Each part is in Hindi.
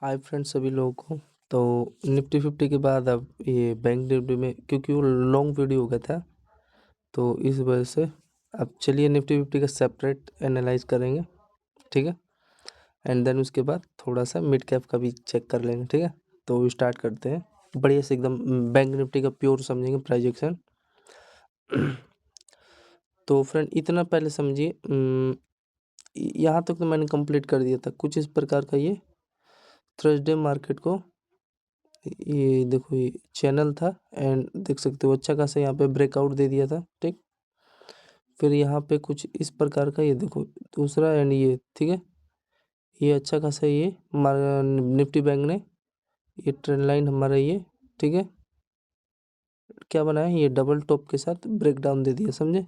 हाय फ्रेंड्स सभी लोगों को। तो निफ्टी फिफ्टी के बाद अब ये बैंक निफ्टी में क्योंकि वो लॉन्ग वीडियो हो गया था तो इस वजह से अब चलिए निफ्टी फिफ्टी का सेपरेट एनालाइज करेंगे, ठीक है। एंड देन उसके बाद थोड़ा सा मिड कैप का भी चेक कर लेंगे, ठीक है। तो स्टार्ट करते हैं बढ़िया से एकदम बैंक निफ्टी का प्योर समझेंगे प्राइजेक्शन। तो फ्रेंड इतना पहले समझिए, यहाँ तक तो मैंने कंप्लीट कर दिया था कुछ इस प्रकार का। ये थर्सडे मार्केट को ये देखो ये चैनल था एंड देख सकते हो अच्छा खासा यहाँ पे ब्रेकआउट दे दिया था, ठीक। फिर यहाँ पे कुछ इस प्रकार का ये देखो दूसरा एंड ये, ठीक है। ये अच्छा खासा ये निफ्टी बैंक ने ये ट्रेंड लाइन हमारा ये, ठीक है, क्या बनाया ये डबल टॉप के साथ ब्रेक डाउन दे दिया, समझे।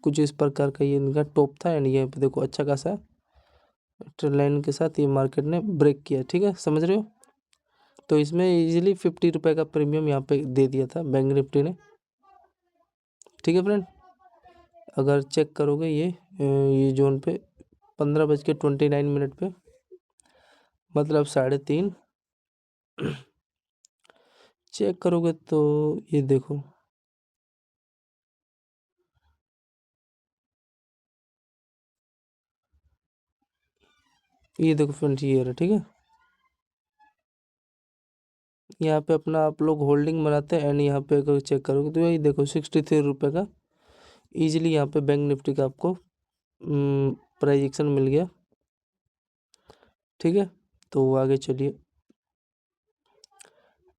कुछ इस प्रकार का ये इनका टॉप था एंड ये पे देखो अच्छा खासा ट्रेंड लाइन के साथ ये मार्केट ने ब्रेक किया, ठीक है, समझ रहे हो। तो इसमें इजीली 50 रुपये का प्रीमियम यहाँ पे दे दिया था बैंक निफ्टी ने, ठीक है फ्रेंड। अगर चेक करोगे ये जोन पे 15:29 पे मतलब 3:30 चेक करोगे तो ये देखो फ्रेंड्स ये रहा, ठीक है। यहाँ पे अपना आप लोग होल्डिंग बनाते हैं एंड यहाँ पे अगर चेक करोगे तो यही देखो 63 रुपये का इजीली यहाँ पे बैंक निफ्टी का आपको प्राइजेक्शन मिल गया, ठीक है। तो आगे चलिए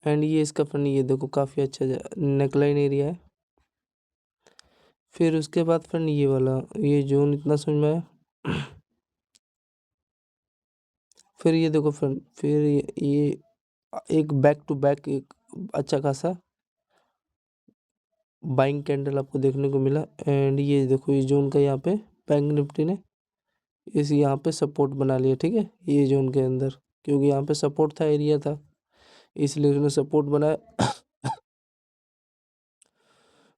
एंड ये इसका फ्रेंड ये देखो काफ़ी अच्छा नेकलाइन एरिया है। फिर उसके बाद फ्रेंड ये वाला ये जोन इतना समझ में आया। फिर ये देखो फ्रेंड फिर ये एक बैक टू बैक एक अच्छा खासा बाइंग कैंडल आपको देखने को मिला एंड ये देखो ये जोन का यहाँ पे बैंक निफ्टी ने इस यहाँ पे सपोर्ट बना लिया, ठीक है, ये जोन के अंदर क्योंकि यहाँ पे सपोर्ट था एरिया था इसलिए उसने सपोर्ट बनाया।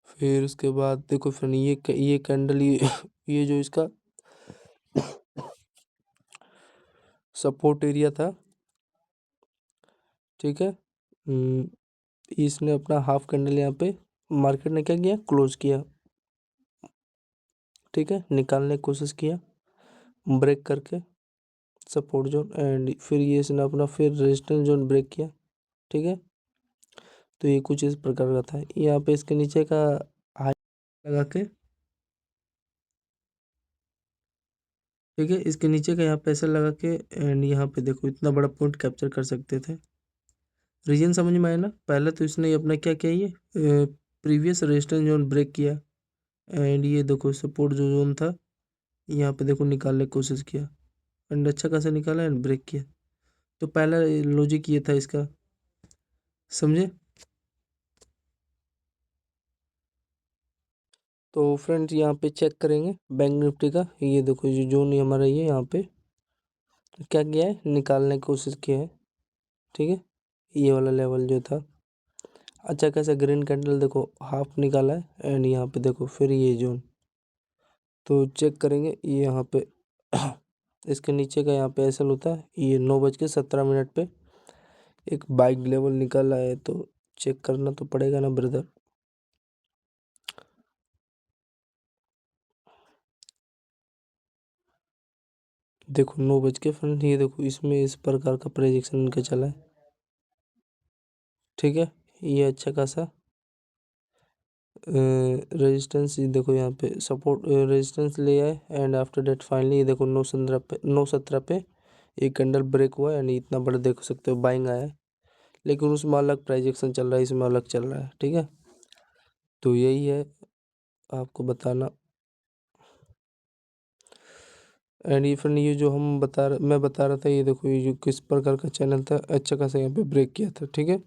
फिर उसके बाद देखो फ्रेंड ये कैंडल ये जो इसका सपोर्ट एरिया था, ठीक है। इसने अपना हाफ कैंडल यहाँ पे मार्केट ने क्या किया क्लोज किया, ठीक है, निकालने की कोशिश किया ब्रेक करके सपोर्ट जोन एंड फिर ये इसने अपना फिर रेजिस्टेंस जोन ब्रेक किया, ठीक है। तो ये कुछ इस प्रकार का था यहाँ पे इसके नीचे का हाई लगा के, ठीक है, इसके नीचे का यहाँ पे ऐसा लगा के एंड यहाँ पे देखो इतना बड़ा पॉइंट कैप्चर कर सकते थे। रीजन समझ में आया ना। पहले तो इसने अपना क्या किया ये प्रीवियस रेजिस्टेंस जोन ब्रेक किया एंड ये देखो सपोर्ट जो जोन था यहाँ पे देखो निकालने की कोशिश किया एंड अच्छा खासा निकाला एंड ब्रेक किया। तो पहला लॉजिक ये था इसका, समझे। तो फ्रेंड्स यहाँ पे चेक करेंगे बैंक निफ्टी का ये देखो जो जोन हमारा ये यहाँ पे क्या किया है निकालने की कोशिश किया है, ठीक है। ये वाला लेवल जो था अच्छा खासा ग्रीन कैंडल देखो हाफ निकाला है एंड यहाँ पे देखो फिर ये जोन तो चेक करेंगे ये यहाँ पे इसके नीचे का यहाँ पे ऐसा होता है ये 9:17 पे एक बाइक लेवल निकाला है तो चेक करना तो पड़ेगा ना ब्रदर। देखो 9 बज के फ्रेंड ये देखो इसमें इस प्रकार का प्रोजेक्शन इनका चला है, ठीक है। ये अच्छा खासा रेजिस्टेंस देखो यहाँ पे सपोर्ट रेजिस्टेंस ले आए एंड आफ्टर डेट फाइनली ये देखो 9:17 पे एक कैंडल ब्रेक हुआ एंड इतना बड़ा देख सकते हो बाइंग आया है लेकिन उसमें अलग प्राइजेक्शन चल रहा है इसमें अलग चल रहा है, ठीक है। तो यही है आपको बताना एंड ये फ्रेंड ये जो मैं बता रहा था ये देखो ये जो किस प्रकार का चैनल था अच्छा खासा यहाँ पे ब्रेक किया था, ठीक है।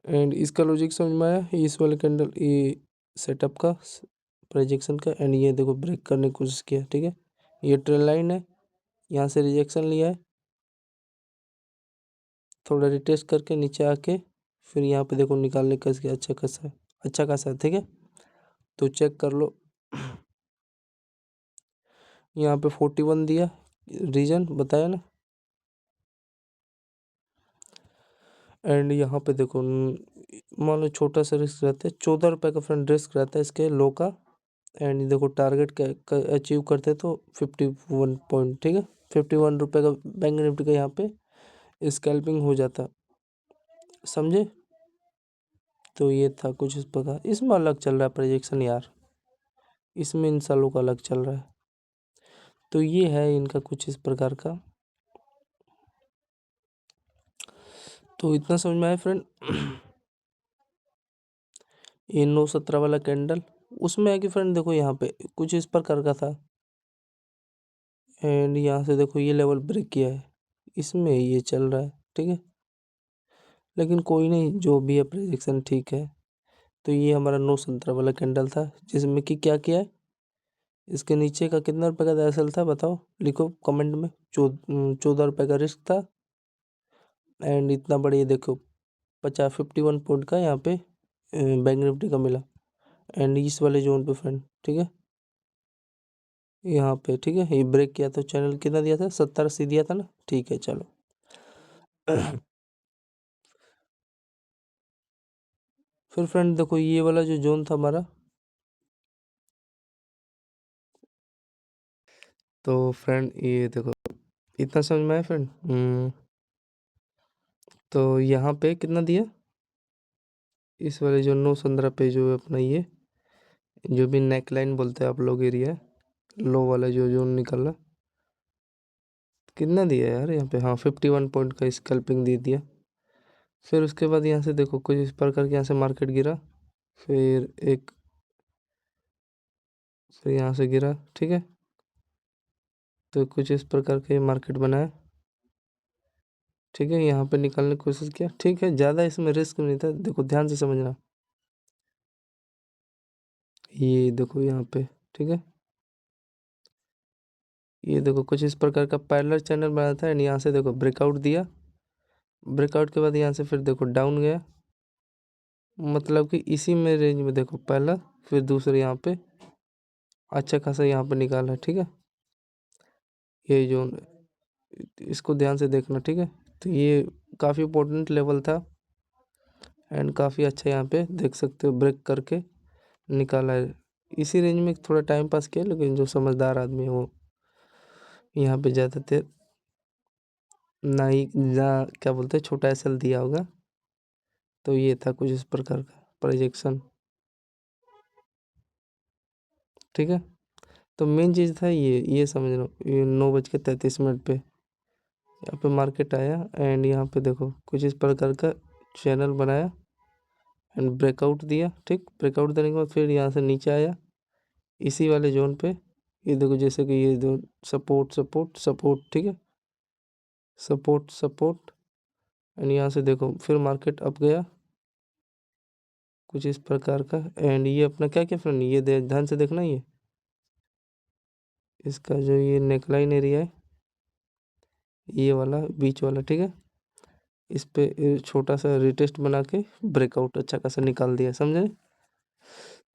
एंड इसका लॉजिक समझ में आया इस वाले कैंडल ये सेटअप का प्रोजेक्शन का एंड ये देखो ब्रेक करने की कोशिश किया, ठीक है। ये ट्रेल लाइन है यहाँ से रिजेक्शन लिया है थोड़ा रिटेस्ट करके नीचे आके फिर यहाँ पे देखो निकालने का इसके अच्छा खासा, ठीक है। तो चेक कर लो यहाँ पे 41 दिया रीजन बताया ना। एंड यहाँ पे देखो मान लो छोटा सा रिस्क रहता है, 14 रुपये का फ्रेंड रिस्क रहता है इसके लो का। एंड देखो टारगेट अचीव करते हैं तो 51 पॉइंट, ठीक है, 51 रुपये का बैंक निफ्टी का यहाँ पे स्कैल्पिंग हो जाता, समझे। तो ये था कुछ इस प्रकार, इसमें अलग चल रहा है प्रोजेक्शन यार, इसमें इन सालों का अलग चल रहा है। तो ये है इनका कुछ इस प्रकार का। तो इतना समझ में आया फ्रेंड। ये 917 वाला कैंडल, उसमें है कि फ्रेंड देखो यहाँ पे कुछ इस प्रकार का था। एंड यहाँ से देखो ये लेवल ब्रेक किया है, इसमें ये चल रहा है, ठीक है। लेकिन कोई नहीं, जो भी है प्रेडिक्शन ठीक है। तो ये हमारा 917 वाला कैंडल था, जिसमें कि क्या किया है, इसके नीचे का कितना रुपए का दरअसल था बताओ, लिखो कमेंट में। 14 रुपये का रिस्क था। एंड इतना बड़ा ये देखो 51 पॉइंट का यहाँ पे बैंक निफ्टी का मिला। एंड इस वाले जोन पे फ्रेंड, ठीक है, यहाँ पे, ठीक है, ये ब्रेक किया, तो चैनल कितना दिया था, 70-80 दिया था ना, ठीक है चलो। फिर फ्रेंड देखो ये वाला जो जोन था हमारा, तो फ्रेंड ये देखो इतना समझ में आया फ्रेंड। तो यहाँ पे कितना दिया, इस वाले जो 915 पे जो अपना ये जो भी नेकलाइन बोलते हैं आप लोग एरिया, लो वाला जो जोन निकला, कितना दिया यार यहाँ पे, हाँ 51 पॉइंट का स्कैल्पिंग दे दिया। फिर उसके बाद यहाँ से देखो कुछ इस प्रकार के यहाँ से मार्केट गिरा, फिर फिर यहाँ से गिरा, ठीक है। तो कुछ इस प्रकार का ये मार्केट बनाया, ठीक है, यहाँ पे निकालने की कोशिश किया, ठीक है, ज़्यादा इसमें रिस्क नहीं था, देखो ध्यान से समझना। ये देखो यहाँ पे, ठीक है, ये देखो कुछ इस प्रकार का पैरेलल चैनल बना था। एंड यहाँ से देखो ब्रेकआउट दिया, ब्रेकआउट के बाद यहाँ से फिर देखो डाउन गया, मतलब कि इसी में रेंज में देखो पहला, फिर दूसरा यहाँ पे अच्छा खासा यहाँ पे निकाला है, ठीक है। ये जोन, इसको ध्यान से देखना, ठीक है। तो ये काफ़ी इम्पोर्टेंट लेवल था। एंड काफ़ी अच्छा यहाँ पे देख सकते हो ब्रेक करके निकाला है। इसी रेंज में थोड़ा टाइम पास किया, लेकिन जो समझदार आदमी है वो यहाँ पे ज़्यादातर ना ही ना क्या बोलते हैं छोटा एसएल दिया होगा। तो ये था कुछ इस प्रकार का प्रोजेक्शन, ठीक है। तो मेन चीज़ था ये समझ लो, ये 9:33 पे यहाँ पे मार्केट आया। एंड यहाँ पे देखो कुछ इस प्रकार का चैनल बनाया एंड ब्रेकआउट दिया, ठीक, ब्रेकआउट देने के बाद फिर यहाँ से नीचे आया इसी वाले जोन पे। ये देखो जैसे कि ये जो सपोर्ट सपोर्ट सपोर्ट, ठीक है, सपोर्ट सपोर्ट। एंड यहाँ से देखो फिर मार्केट अप गया कुछ इस प्रकार का। एंड ये अपना क्या क्या फ्रेंड, ये ध्यान से देखना, ये इसका जो ये नेकलाइन एरिया है, ये वाला बीच वाला, ठीक है, इस पे छोटा सा रिटेस्ट बना के ब्रेकआउट अच्छा खासा निकाल दिया, समझे।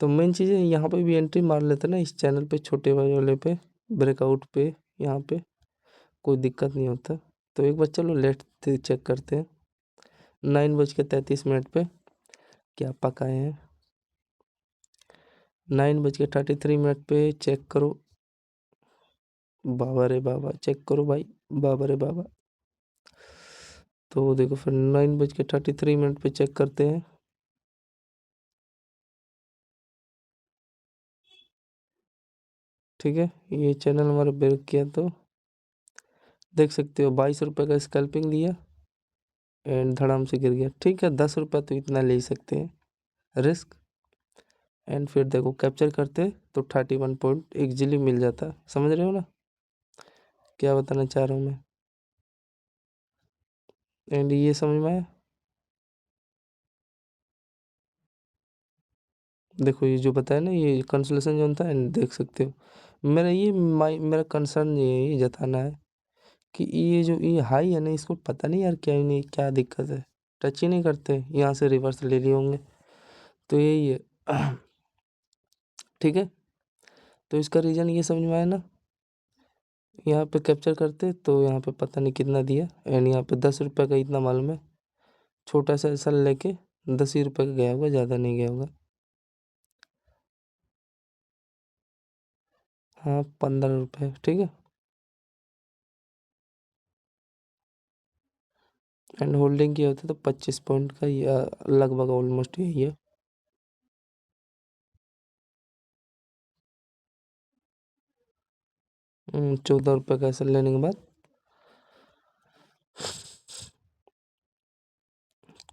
तो मेन चीज़ है यहाँ पे भी एंट्री मार लेते ना इस चैनल पे, छोटे वाले पे, ब्रेकआउट पे, यहाँ पे कोई दिक्कत नहीं होता। तो एक बार चलो लेट चेक करते हैं 9:33 पे क्या पकाए हैं। 9:33 पे चेक करो, बाबा रे बाबा, चेक करो भाई, बाबा रे बाबा। तो देखो फिर 9:33 पे चेक करते हैं, ठीक है। ये चैनल हमारा ब्रेक किया तो देख सकते हो 22 रुपये का स्कैल्पिंग दिया एंड धड़ाम से गिर गया, ठीक है। 10 रुपये तो इतना ले ही सकते हैं रिस्क। एंड फिर देखो कैप्चर करते तो 31 पॉइंट इजीली मिल जाता, समझ रहे हो ना क्या बताना चाह रहा हूँ मैं। एंड ये समझ में आया, देखो ये जो बताया ना ये कंसोलेशन जोन था। एंड देख सकते हो मेरा कंसर्न ये जताना है कि ये जो ये हाई है ना, इसको पता नहीं यार क्या नहीं क्या दिक्कत है, टच ही नहीं करते, यहाँ से रिवर्स ले लिए होंगे। तो यही है। ठीक है, तो इसका रीज़न ये समझ में आया ना, यहाँ पे कैप्चर करते तो यहाँ पे पता नहीं कितना दिया, एंड यहाँ पे 10 रुपये का इतना मालूम है। छोटा सा ऐसा लेके 10 ही रुपये का गया होगा, ज़्यादा नहीं गया होगा। हाँ 15 रुपये, ठीक है। एंड होल्डिंग किया होता तो 25 पॉइंट का, या लगभग ऑलमोस्ट यही है। ₹14 का ऐसा लेने के बाद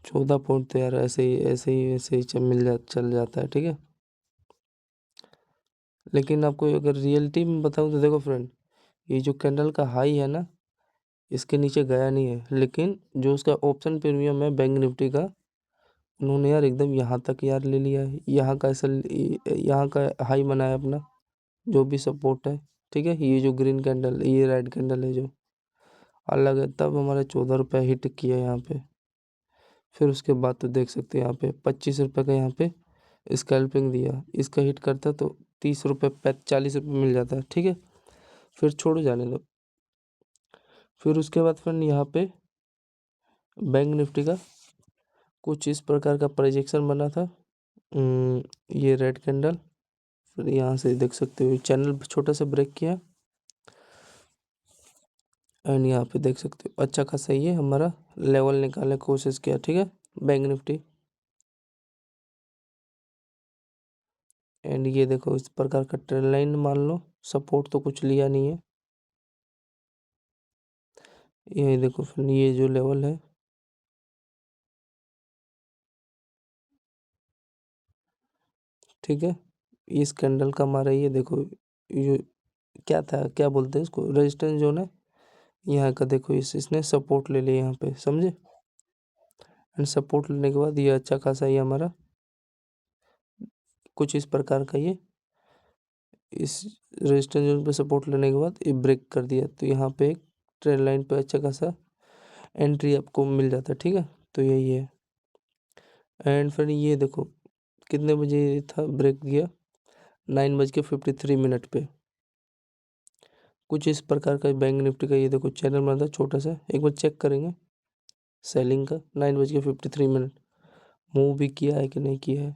14 पॉइंट तो यार ऐसे ही चल जाता है, ठीक है। लेकिन आपको अगर रियलिटी में बताऊँ तो देखो फ्रेंड, ये जो कैंडल का हाई है ना, इसके नीचे गया नहीं है, लेकिन जो उसका ऑप्शन प्रीमियम है बैंक निफ्टी का, उन्होंने यार एकदम यहाँ तक यार ले लिया है। यहाँ का ऐसा यहाँ का हाई बनाया अपना, जो भी सपोर्ट है, ठीक है। ये जो ग्रीन कैंडल, ये रेड कैंडल है जो अलग है, तब हमारे 14 रुपये हिट किया यहाँ पे। फिर उसके बाद तो देख सकते हैं यहाँ पे 25 रुपये का यहाँ पे स्कैल्पिंग दिया, इसका हिट करता तो 30 रुपये 40 रुपये मिल जाता है, ठीक है। फिर छोड़ो, जाने दो। फिर उसके बाद फिर यहाँ पे बैंक निफ्टी का कुछ इस प्रकार का प्रोजेक्शन बना था। ये रेड कैंडल, फिर यहाँ से देख सकते हो चैनल छोटा सा ब्रेक किया, एंड यहाँ पे देख सकते हो अच्छा खासा ये हमारा लेवल निकालने की कोशिश किया, ठीक है, बैंक निफ्टी। एंड ये देखो इस प्रकार का ट्रेंड लाइन मान लो, सपोर्ट तो कुछ लिया नहीं है। ये देखो फिर ये जो लेवल है, ठीक है, इस कैंडल का हमारा ये देखो, ये क्या था, क्या बोलते हैं इसको, रेजिस्टेंस जोन है। यहाँ का देखो इसने सपोर्ट ले लिया यहाँ पे, समझे। एंड सपोर्ट लेने के बाद ये अच्छा खासा ये हमारा कुछ इस प्रकार का ये इस रेजिस्टेंस जोन पे सपोर्ट लेने के बाद ये ब्रेक कर दिया, तो यहाँ पे एक ट्रेंड लाइन पे अच्छा खासा एंट्री आपको मिल जाता है, ठीक है। तो यही है। एंड फिर ये देखो कितने बजे था ब्रेक दिया, 9:53 पे। कुछ इस प्रकार का बैंक निफ्टी का ये देखो चैनल बना था छोटा सा, एक बार चेक करेंगे सेलिंग का। 9:53 मूव भी किया है कि नहीं किया है।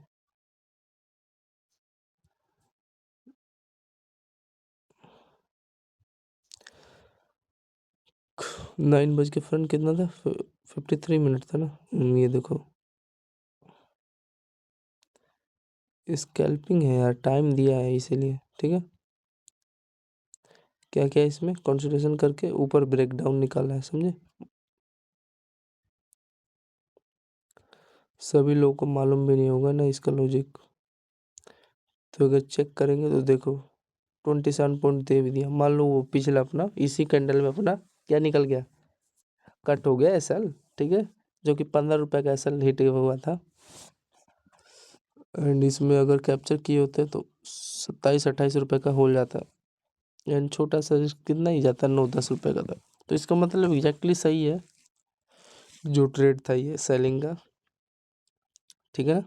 9 बज के फ्रंट कितना था, 53 था ना। ये देखो स्कैल्पिंग है यार, टाइम दिया है इसीलिए, ठीक है। क्या क्या इसमें कंसिडरेशन करके ऊपर ब्रेकडाउन निकाला है, समझे। सभी लोगों को मालूम भी नहीं होगा ना इसका लॉजिक। तो अगर चेक करेंगे तो देखो 27 पॉइंट दे भी दिया, मान लो वो पिछला अपना इसी कैंडल में अपना क्या निकल गया, कट हो गया एसएल, ठीक है, जो कि 15 रुपये का एसएल हिट हुआ था। एंड इसमें अगर कैप्चर किए होते तो 27-28 रुपये का हो जाता। एंड छोटा सा रिस्क कितना ही जाता, 9-10 रुपये का था। तो इसका मतलब एग्जैक्टली सही है जो ट्रेड था ये सेलिंग का, ठीक है।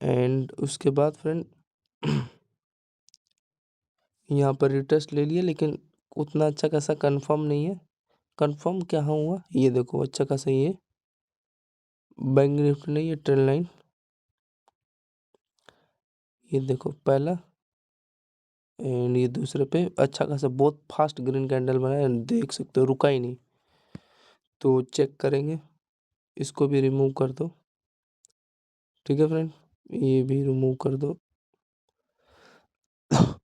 एंड उसके बाद फ्रेंड यहाँ पर रिटेस्ट ले लिया, लेकिन उतना अच्छा खासा कंफर्म नहीं है। कंफर्म क्या हुआ, ये देखो अच्छा खासा ये बैंक निफ्टी ने ये ट्रेंड लाइन, ये देखो पहला एंड ये दूसरे पे अच्छा खासा बहुत फास्ट ग्रीन कैंडल बनाया, देख सकते हो रुका ही नहीं। तो चेक करेंगे, इसको भी रिमूव कर दो, ठीक है फ्रेंड, ये भी रिमूव कर दो,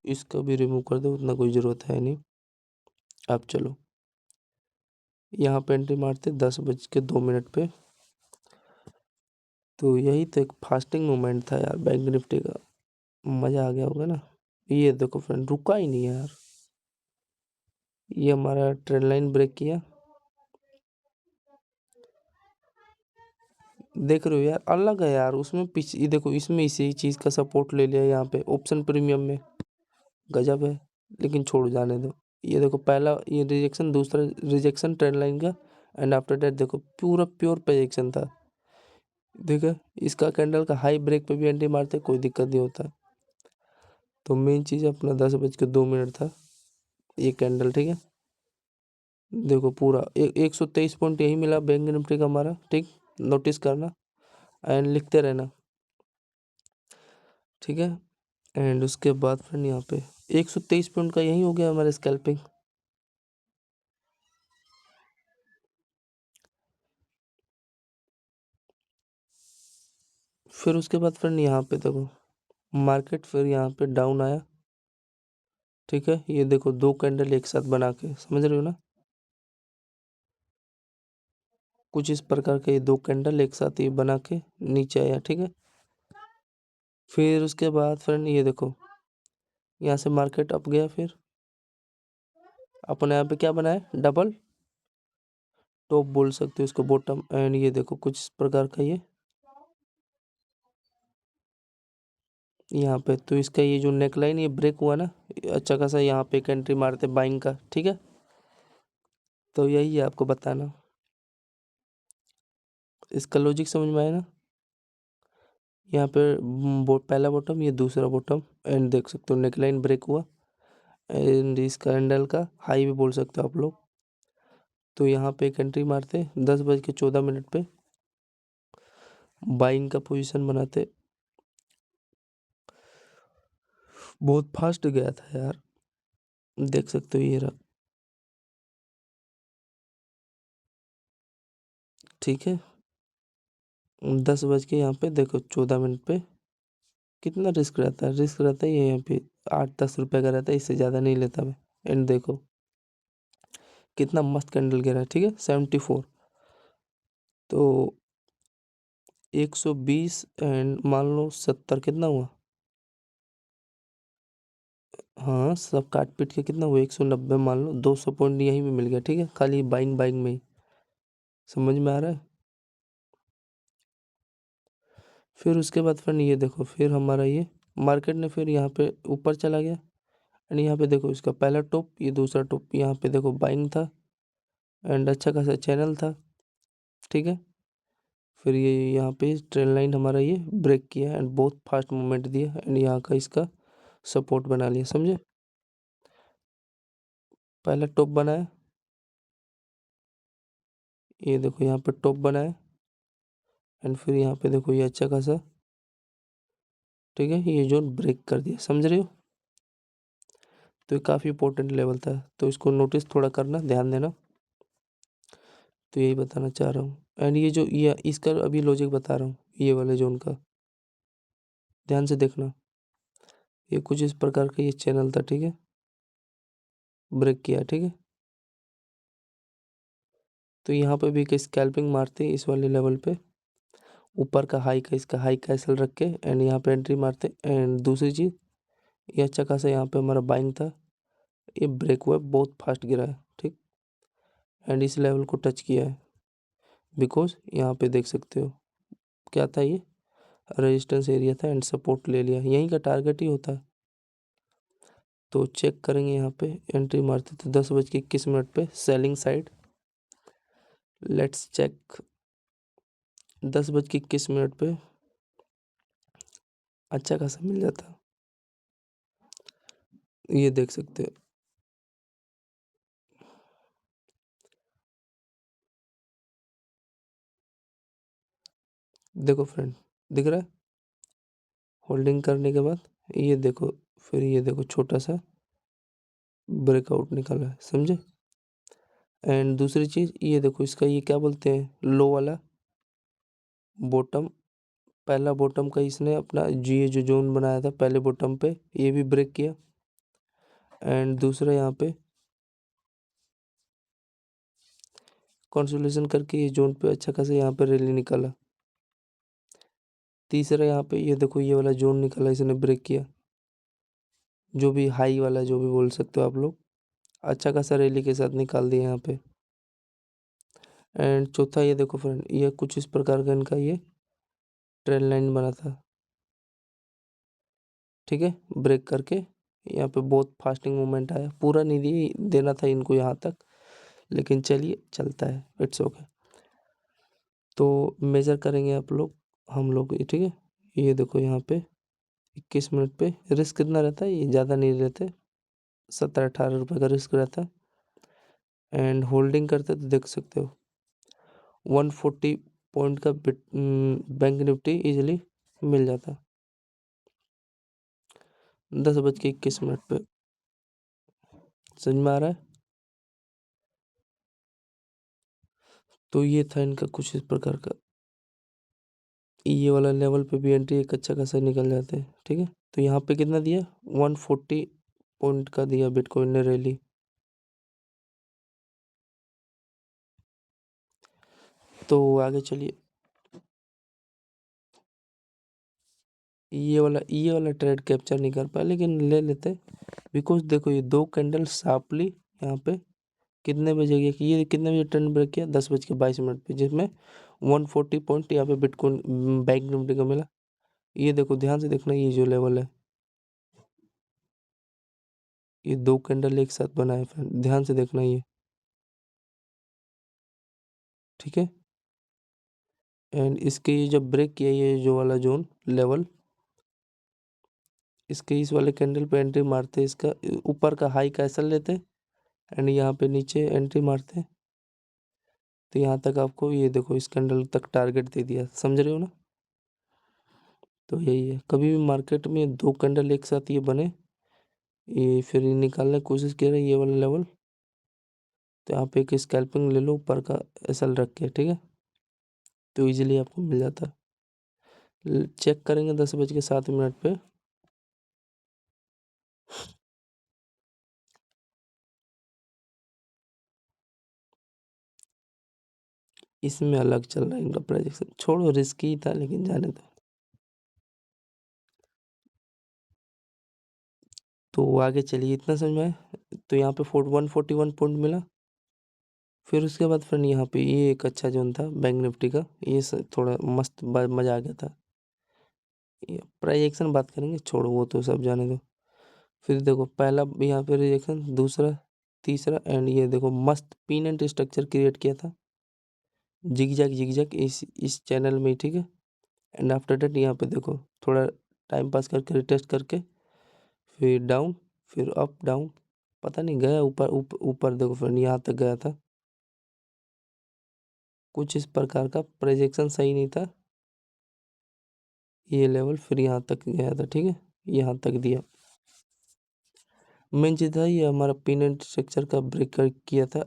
इसका भी रिमूव कर दो, उतना कोई ज़रूरत है नहीं। अब चलो यहाँ पे एंट्री मारते 10:02 पे। तो यही तो एक फास्टिंग मोमेंट था यार बैंक निफ्टी का, मज़ा आ गया होगा ना। ये देखो फ्रेंड रुका ही नहीं यार, ये हमारा ट्रेंड लाइन ब्रेक किया, देख रहे हो यार, अलग है यार उसमें पीछे, ये देखो इसमें इसी चीज़ का सपोर्ट ले लिया यहाँ पे ऑप्शन प्रीमियम में, गजब है। लेकिन छोड़ जाने दो। ये देखो पहला ये रिजेक्शन, दूसरा रिजेक्शन ट्रेंड लाइन का, एंड आफ्टर दैट देखो पूरा प्योर प्रोजेक्शन था, देखो इसका कैंडल का हाई ब्रेक पे भी एंट्री मारते कोई दिक्कत नहीं होता। तो मेन चीज़ अपना 10:02 था, ये कैंडल, ठीक है। देखो पूरा 123 पॉइंट यही मिला बैंक निफ्टी का हमारा, ठीक। नोटिस करना एंड लिखते रहना, ठीक है। एंड उसके बाद फ्रेंड यहाँ पे 123 पॉइंट का यही हो गया हमारा स्कैल्पिंग। फिर उसके बाद फ्रेंड यहाँ पे देखो मार्केट फिर यहाँ पे डाउन आया, ठीक है। ये देखो 2 कैंडल एक साथ बना के, समझ रहे हो ना, कुछ इस प्रकार के 2 कैंडल एक साथ ये बना के नीचे आया, ठीक है। फिर उसके बाद फ्रेंड ये देखो यहाँ से मार्केट अप गया, फिर अपने यहाँ पे क्या बनाया, डबल टॉप बोल सकते हो इसको, बॉटम। एंड ये देखो कुछ इस प्रकार का ये यहाँ पे, तो इसका ये जो नेकलाइन ये ब्रेक हुआ ना, अच्छा खासा यहाँ पे एक एंट्री मारते बाइंग का, ठीक है। तो यही है आपको बताना, इसका लॉजिक समझ में आया ना। यहाँ पे पहला बॉटम, ये दूसरा बॉटम, एंड देख सकते हो नेकलाइन ब्रेक हुआ, एंड इस कैंडल का हाई भी बोल सकते हो आप लोग। तो यहाँ पे एक एंट्री मारते 10:14 पे, बाइंग का पोजीशन बनाते। बहुत फास्ट गया था यार, देख सकते हो ये रहा, ठीक है। 10 बज के यहाँ पे देखो 14 पे कितना रिस्क रहता है, रिस्क रहता है ये यहाँ पे 8-10 रुपए का रहता है, इससे ज़्यादा नहीं लेता मैं। एंड देखो कितना मस्त कैंडल गिरा है, ठीक है। 74, तो 120 एंड मान लो 70 कितना हुआ, हाँ सब काट पीट के कितना हुआ 190, मान लो 200 पॉइंट यहीं में मिल गया, ठीक है। खाली बाइंग बाइंग में ही, समझ में आ रहा है। फिर उसके बाद फ्रेंड ये देखो फिर हमारा ये मार्केट ने फिर यहाँ पे ऊपर चला गया, एंड यहाँ पे देखो इसका पहला टॉप, ये दूसरा टॉप, यहाँ पे देखो बाइंग था एंड अच्छा खासा चैनल था, ठीक है। फिर ये यहाँ पे ट्रेंड लाइन हमारा ये ब्रेक किया एंड बहुत फास्ट मूवमेंट दिया, एंड यहाँ का इसका सपोर्ट बना लिया, समझे। पहला टॉप बनाया, ये देखो यहाँ पे टॉप बनाया, एंड फिर यहाँ पे देखो ये अच्छा खासा, ठीक है, ये जोन ब्रेक कर दिया, समझ रहे हो। तो ये काफ़ी इंपॉर्टेंट लेवल था, तो इसको नोटिस थोड़ा करना, ध्यान देना। तो यही बताना चाह रहा हूँ, एंड ये जो ये इसका अभी लॉजिक बता रहा हूँ, ये वाले जोन का ध्यान से देखना। ये कुछ इस प्रकार का ये चैनल था, ठीक है, ब्रेक किया, ठीक है। तो यहाँ पे भी एक स्कैल्पिंग मारते इस वाले लेवल पे, ऊपर का हाई का इसका हाई कैसल रख के, एंड यहाँ पे एंट्री मारते। एंड दूसरी चीज़ ये अच्छा खासा यहाँ पे हमारा बाइंग था, ये ब्रेक हुआ है, बहुत फास्ट गिरा है, ठीक। एंड इस लेवल को टच किया है, बिकॉज यहाँ पे देख सकते हो क्या था, ये रेजिस्टेंस एरिया था एंड सपोर्ट ले लिया, यहीं का टारगेट ही होता है। तो चेक करेंगे यहाँ पे एंट्री मारते थे 10:21 पे सेलिंग साइड, लेट्स चेक 10:21 पे अच्छा खासा मिल जाता, ये देख सकते हो। देखो फ्रेंड, दिख रहा है, होल्डिंग करने के बाद ये देखो, फिर ये देखो छोटा सा ब्रेकआउट निकाला है, समझे। एंड दूसरी चीज़ ये देखो इसका ये क्या बोलते हैं, लो वाला बॉटम, पहला बॉटम का इसने अपना जी जो जोन बनाया था पहले बॉटम पे, ये भी ब्रेक किया। एंड दूसरा यहाँ पे कंसोलिडेशन करके ये जोन पे अच्छा खासा यहाँ पे रैली निकाला। तीसरा यहाँ पे ये देखो ये वाला जोन निकाला, इसने ब्रेक किया, जो भी हाई वाला जो भी बोल सकते हो आप लोग, अच्छा खासा रैली के साथ निकाल दिया यहाँ पे। एंड चौथा ये देखो फ्रेंड, ये कुछ इस प्रकार का इनका ये ट्रेंड लाइन बना था, ठीक है, ब्रेक करके यहाँ पे बहुत फास्टिंग मूवमेंट आया, पूरा नहीं देना था इनको यहाँ तक, लेकिन चलिए चलता है, इट्स ओके। तो मेजर करेंगे आप लोग, हम लोग ये, ठीक है। ये देखो यहाँ पे 21 मिनट पे रिस्क कितना रहता है, ये ज़्यादा नहीं रहते, 17-18 रुपये का रिस्क रहता है। एंड होल्डिंग करते तो देख सकते हो 140 पॉइंट का बैंक निफ्टी इजीली मिल जाता 10:21 पे। समझ में आ रहा है? तो ये था इनका कुछ इस प्रकार का। ये वाला लेवल पे भी एंट्री एक अच्छा खासा निकल जाते हैं। ठीक है, तो यहाँ पे कितना दिया, 140 पॉइंट का दिया बिटकॉइन ने रैली। तो आगे चलिए, ये वाला ट्रेड कैप्चर नहीं कर पाया, लेकिन ले लेते बिकॉज देखो ये 2 कैंडल शार्पली यहाँ पे कितने बजे गया कि ये कितने बजे ट्रेंड ब्रेक किया, 10:22 पे, जिसमें 140 पॉइंट यहाँ पे बिटकॉइन बैंक निफ्टी को मिला। ये देखो ध्यान से देखना, ये जो लेवल है, ये 2 कैंडल एक साथ बना है फ्रेंड, ध्यान से देखना ये। ठीक है, एंड इसके ये जब ब्रेक किया ये जो वाला जोन लेवल, इसके इस वाले कैंडल पे एंट्री मारते, इसका ऊपर का हाई कैसल लेते एंड यहाँ पे नीचे एंट्री मारते, तो यहाँ तक आपको ये देखो इस कैंडल तक टारगेट दे दिया। समझ रहे हो ना? तो यही है, कभी भी मार्केट में 2 कैंडल एक साथ ये बने, ये फिर निकालने की कोशिश कर रहे ये वाला लेवल, तो यहाँ पे एक स्कैल्पिंग ले लो ऊपर का एसल रख के। ठीक है, तो इजीली आपको मिल जाता है। चेक करेंगे 10:07 पे, इसमें अलग चल रहा है इनका प्रोजेक्शन। छोड़ो, रिस्की ही था लेकिन जाने दो। तो आगे चलिए, इतना समझ में आया? तो यहाँ पे 141 पॉइंट मिला। फिर उसके बाद फ्रेंड यहाँ पे ये एक अच्छा जोन था बैंक निफ्टी का, ये थोड़ा मस्त मज़ा आ गया था। ये प्राइस एक्शन बात करेंगे, छोड़ो वो तो सब जाने दो। फिर देखो पहला यहाँ पे रिएक्शन, दूसरा, तीसरा, एंड ये देखो मस्त पिन एंड स्ट्रक्चर क्रिएट किया था जिग जैग इस चैनल में। ठीक है, एंड आफ्टर डेट यहाँ पे देखो थोड़ा टाइम पास करके रिटेस्ट करके फिर डाउन, फिर अप डाउन, पता नहीं गया ऊपर ऊपर ऊपर, देखो फ्रेंड यहाँ तक गया था। कुछ इस प्रकार का प्रोजेक्शन सही नहीं था ये लेवल, फिर यहाँ तक गया था। ठीक है, यहाँ तक दिया। मेन चीज़ था ये हमारा पिन एंड स्ट्रक्चर का ब्रेक किया था,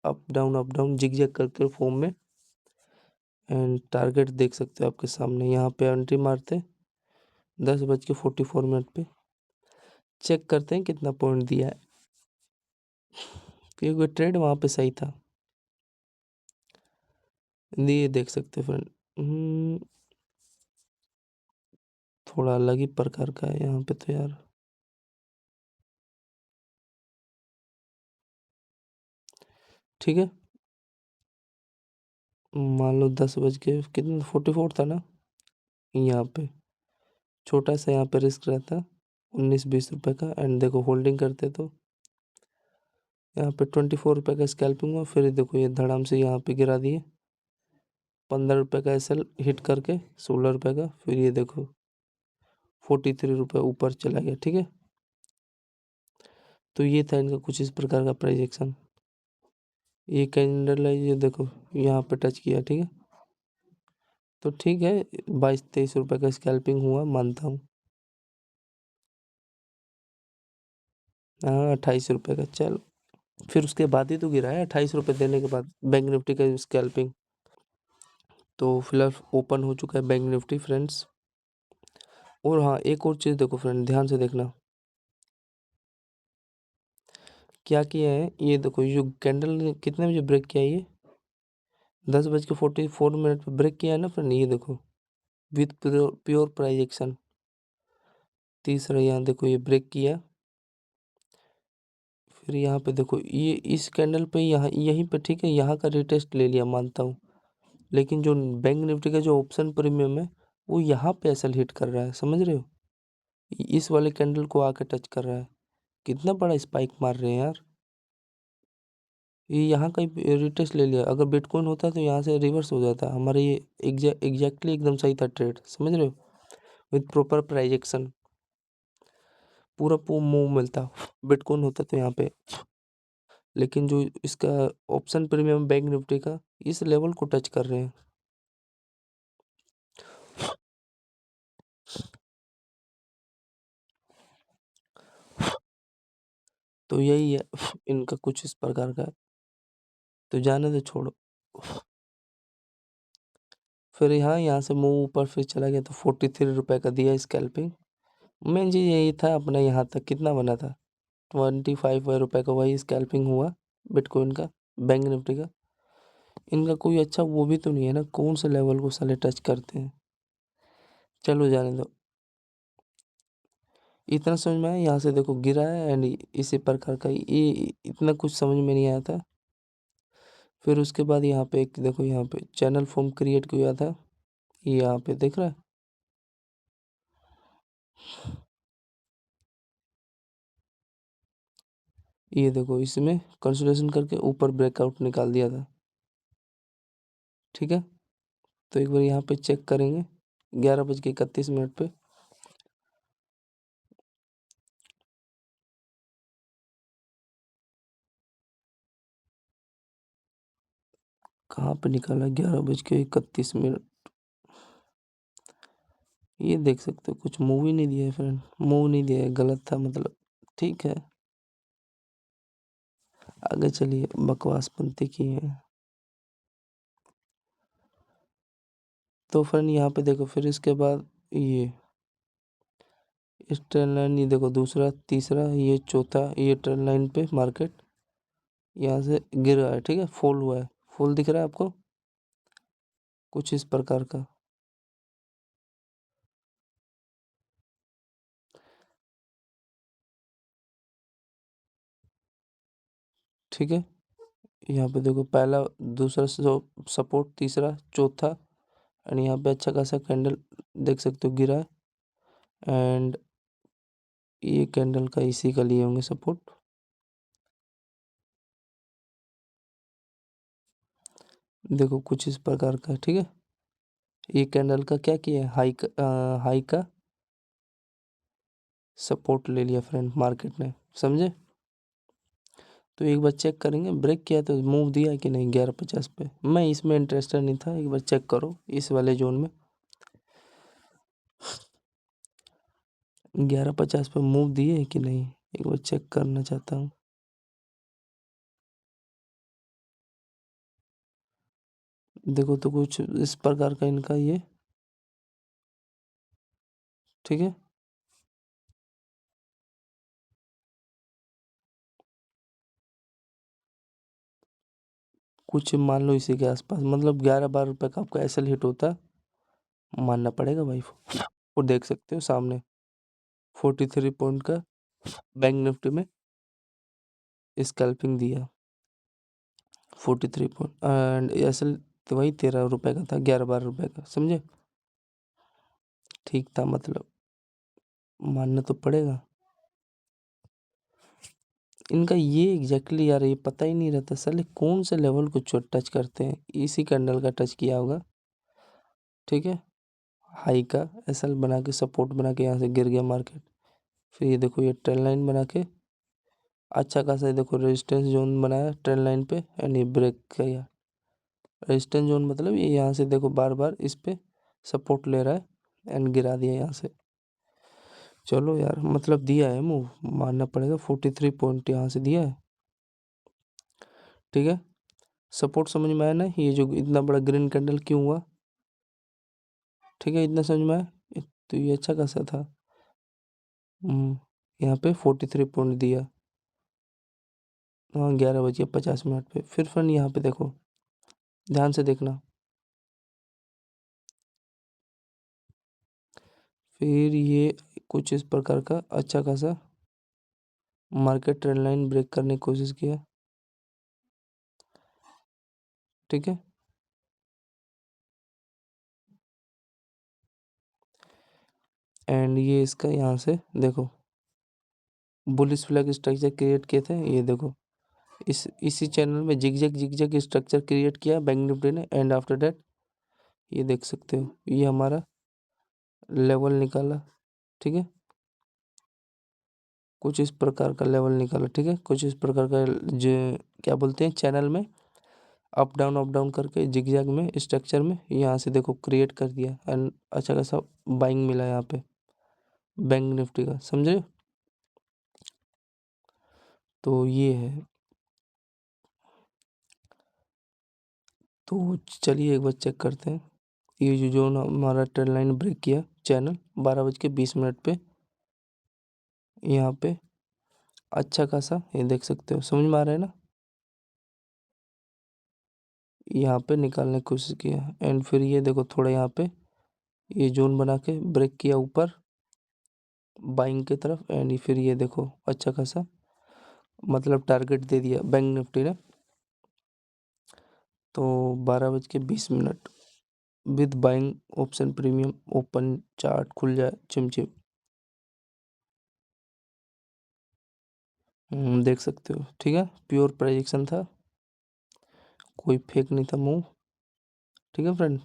अप डाउन जिग जैग करके फॉर्म में। एंड टारगेट देख सकते हो आपके सामने, यहाँ पे एंट्री मारते 10:44 पे। चेक करते हैं कितना पॉइंट दिया है, क्योंकि ट्रेड वहाँ पे सही था। ये देख सकते हो फ्रेंड, थोड़ा अलग ही प्रकार का है यहाँ पे तो यार। ठीक है, मान लो 10 बज के कितना 44 था ना, यहाँ पे छोटा सा यहाँ पे रिस्क रहता 19-20 रुपए का। एंड देखो होल्डिंग करते तो यहाँ पे 24 रुपए का स्कैल्पिंग हुआ, फिर देखो ये धड़ाम से यहाँ पे गिरा दिए 15 रुपए का एसएल हिट करके 16 रुपए का, फिर ये देखो 43 रुपए ऊपर चला गया। ठीक है, तो ये था इनका कुछ इस प्रकार का प्राइस एक्शन। ये कैंडल है, ये देखो यहाँ पे टच किया। ठीक है, तो ठीक है 22-23 रुपए का स्कैल्पिंग हुआ, मानता हूँ। हाँ 28 रुपए का, चल फिर उसके बाद ही तो गिरा है 28 रुपए देने के बाद बैंक निफ्टी का स्कैल्पिंग। तो फिलहाल ओपन हो चुका है बैंक निफ्टी फ्रेंड्स। और हाँ, एक और चीज़ देखो फ्रेंड, ध्यान से देखना क्या किया है। ये देखो ये कैंडल ने कितने बजे ब्रेक किया है, ये 10:44 पे ब्रेक किया है ना फ्रेंड। ये देखो विथ प्योर प्राइस एक्शन, तीसरा यहाँ देखो ये ब्रेक किया, फिर यहाँ पे देखो ये इस कैंडल पे यहाँ यहीं पे, ठीक है, यहाँ का रिटेस्ट ले लिया, मानता हूँ। लेकिन जो बैंक निफ्टी का जो ऑप्शन प्रीमियम है वो यहाँ पे एसल हिट कर रहा है, समझ रहे हो, इस वाले कैंडल को आके टच कर रहा है। कितना बड़ा स्पाइक मार रहे हैं यार, ये यहाँ का रिटेस्ट ले लिया। अगर बिटकॉइन होता तो यहाँ से रिवर्स हो जाता हमारा, ये एग्जैक्टली एकदम सही था ट्रेड, समझ रहे हो, विथ प्रॉपर प्राइजेक्शन। पूरा मूव मिलता, बिटकॉइन होता तो यहाँ पे। लेकिन जो इसका ऑप्शन प्रीमियम बैंक निफ्टी का इस लेवल को टच कर रहे हैं। तो यही है इनका कुछ इस प्रकार का। तो जाने दो, छोड़ो। फिर यहाँ से मूव ऊपर फिर चला गया तो 43 रुपए का दिया स्कैल्पिंग। मेन चीज यही था अपना, यहाँ तक कितना बना था 25 रुपए का, वही स्कैल्पिंग हुआ बिटकॉइन का, बैंक निफ्टी का। इनका कोई अच्छा वो भी तो नहीं है ना, कौन से लेवल को साले टच करते हैं। चलो जाने दो। इतना समझ में आया, यहाँ से देखो गिरा है एंड इसी प्रकार का ये इतना कुछ समझ में नहीं आया था। फिर उसके बाद यहाँ पे एक देखो, यहाँ पे चैनल फॉर्म क्रिएट किया था, ये यहाँ पे देख रहा है। ये देखो इसमें कंसोलिडेशन करके ऊपर ब्रेकआउट निकाल दिया था। ठीक है, तो एक बार यहाँ पे चेक करेंगे 11:31 पे। कहाँ पे निकाला 11:31। ये देख सकते हो कुछ मूव ही नहीं दिया है फ्रेंड, मूव नहीं दिया है, गलत था मतलब। ठीक है, आगे चलिए, बकवास पंथी की है। तो फ्रेंड यहाँ पे देखो, फिर इसके बाद ये इस ट्रेन लाइन, ये देखो दूसरा तीसरा ये चौथा, ये ट्रेन लाइन पे मार्केट यहाँ से गिर रहा है। ठीक है, फॉल हुआ है, फॉल दिख रहा है आपको कुछ इस प्रकार का। ठीक है, यहाँ पे देखो पहला दूसरा सपोर्ट, तीसरा चौथा, एंड यहाँ पे अच्छा खासा कैंडल देख सकते हो गिरा है। एंड ये कैंडल का इसी का लिए होंगे सपोर्ट। देखो कुछ इस प्रकार का। ठीक है, ये कैंडल का क्या किया है, हाई का सपोर्ट ले लिया फ्रेंड मार्केट ने, समझे। तो एक बार चेक करेंगे ब्रेक किया तो मूव दिया कि नहीं 11:50 पे। मैं इसमें इंटरेस्टेड नहीं था, एक बार चेक करो इस वाले जोन में 11:50 पे मूव दिए कि नहीं, एक बार चेक करना चाहता हूँ। देखो तो कुछ इस प्रकार का इनका ये। ठीक है, कुछ मान लो इसी के आसपास, मतलब 11-12 रुपए का आपका एसएल हिट होता, मानना पड़ेगा भाई। वो देख सकते हो सामने 43 पॉइंट का बैंक निफ्टी में स्कैल्पिंग दिया, 43 पॉइंट, एंड एसएल तो वही 13 रुपए का था, 11-12 रुपए का, समझे। ठीक था मतलब, मानना तो पड़ेगा। इनका ये एग्जैक्टली यार, ये पता ही नहीं रहता साले कौन से लेवल को टच करते हैं। इसी कैंडल का टच किया होगा। ठीक है, हाई का एसएल बना के सपोर्ट बना के यहाँ से गिर गया मार्केट। फिर ये देखो ये ट्रेंड लाइन बना के अच्छा खासा, देखो रेजिस्टेंस जोन बनाया ट्रेंड लाइन पे एंड ये ब्रेक किया। रेजिस्टेंस जोन मतलब ये यहाँ से देखो बार बार इस पे सपोर्ट ले रहा है एंड गिरा दिया यहाँ से। चलो यार, मतलब दिया है मूव, मानना पड़ेगा 43 पॉइंट यहाँ से दिया है। ठीक है, सपोर्ट समझ में आया ना, ये जो इतना बड़ा ग्रीन कैंडल क्यों हुआ। ठीक है, इतना समझ में आया। तो ये अच्छा खासा था। यहाँ पे 43 पॉइंट दिया, हाँ 11:50 पे। फिर फ्रेंड यहाँ पे देखो, ध्यान से देखना। फिर ये कुछ इस प्रकार का अच्छा खासा मार्केट ट्रेंड लाइन ब्रेक करने की कोशिश किया। ठीक है, एंड ये इसका यहाँ से देखो बुलिश फ्लैग स्ट्रक्चर क्रिएट किए थे, ये देखो इसी चैनल में जिगजैग स्ट्रक्चर क्रिएट किया बैंक निफ्टी ने, एंड आफ्टर दैट ये देख सकते हो ये हमारा लेवल निकाला। ठीक है, कुछ इस प्रकार का लेवल निकाला, ठीक है। कुछ इस प्रकार का जो क्या बोलते हैं चैनल में अप डाउन करके जिगजैग में स्ट्रक्चर में यहाँ से देखो क्रिएट कर दिया एंड अच्छा खासा बाइंग मिला यहाँ पे बैंक निफ्टी का, समझे। तो ये है। तो चलिए एक बार चेक करते हैं। ये जो हमारा ट्रेंड लाइन ब्रेक किया चैनल 12:20 पे, यहाँ पे अच्छा खासा ये देख सकते हो, समझ में आ रहा है ना। यहाँ पे निकालने की कोशिश किया एंड फिर ये देखो थोड़ा यहाँ पे ये जोन बना के ब्रेक किया ऊपर बाइंग की तरफ एंड फिर ये देखो अच्छा खासा मतलब टारगेट दे दिया बैंक निफ्टी ने। तो 12:20 with buying option premium open chart खुल जाए चिमचिम, देख सकते हो, ठीक है। प्योर प्रेडिक्शन था, कोई फेक नहीं था मूव, ठीक है फ्रेंड।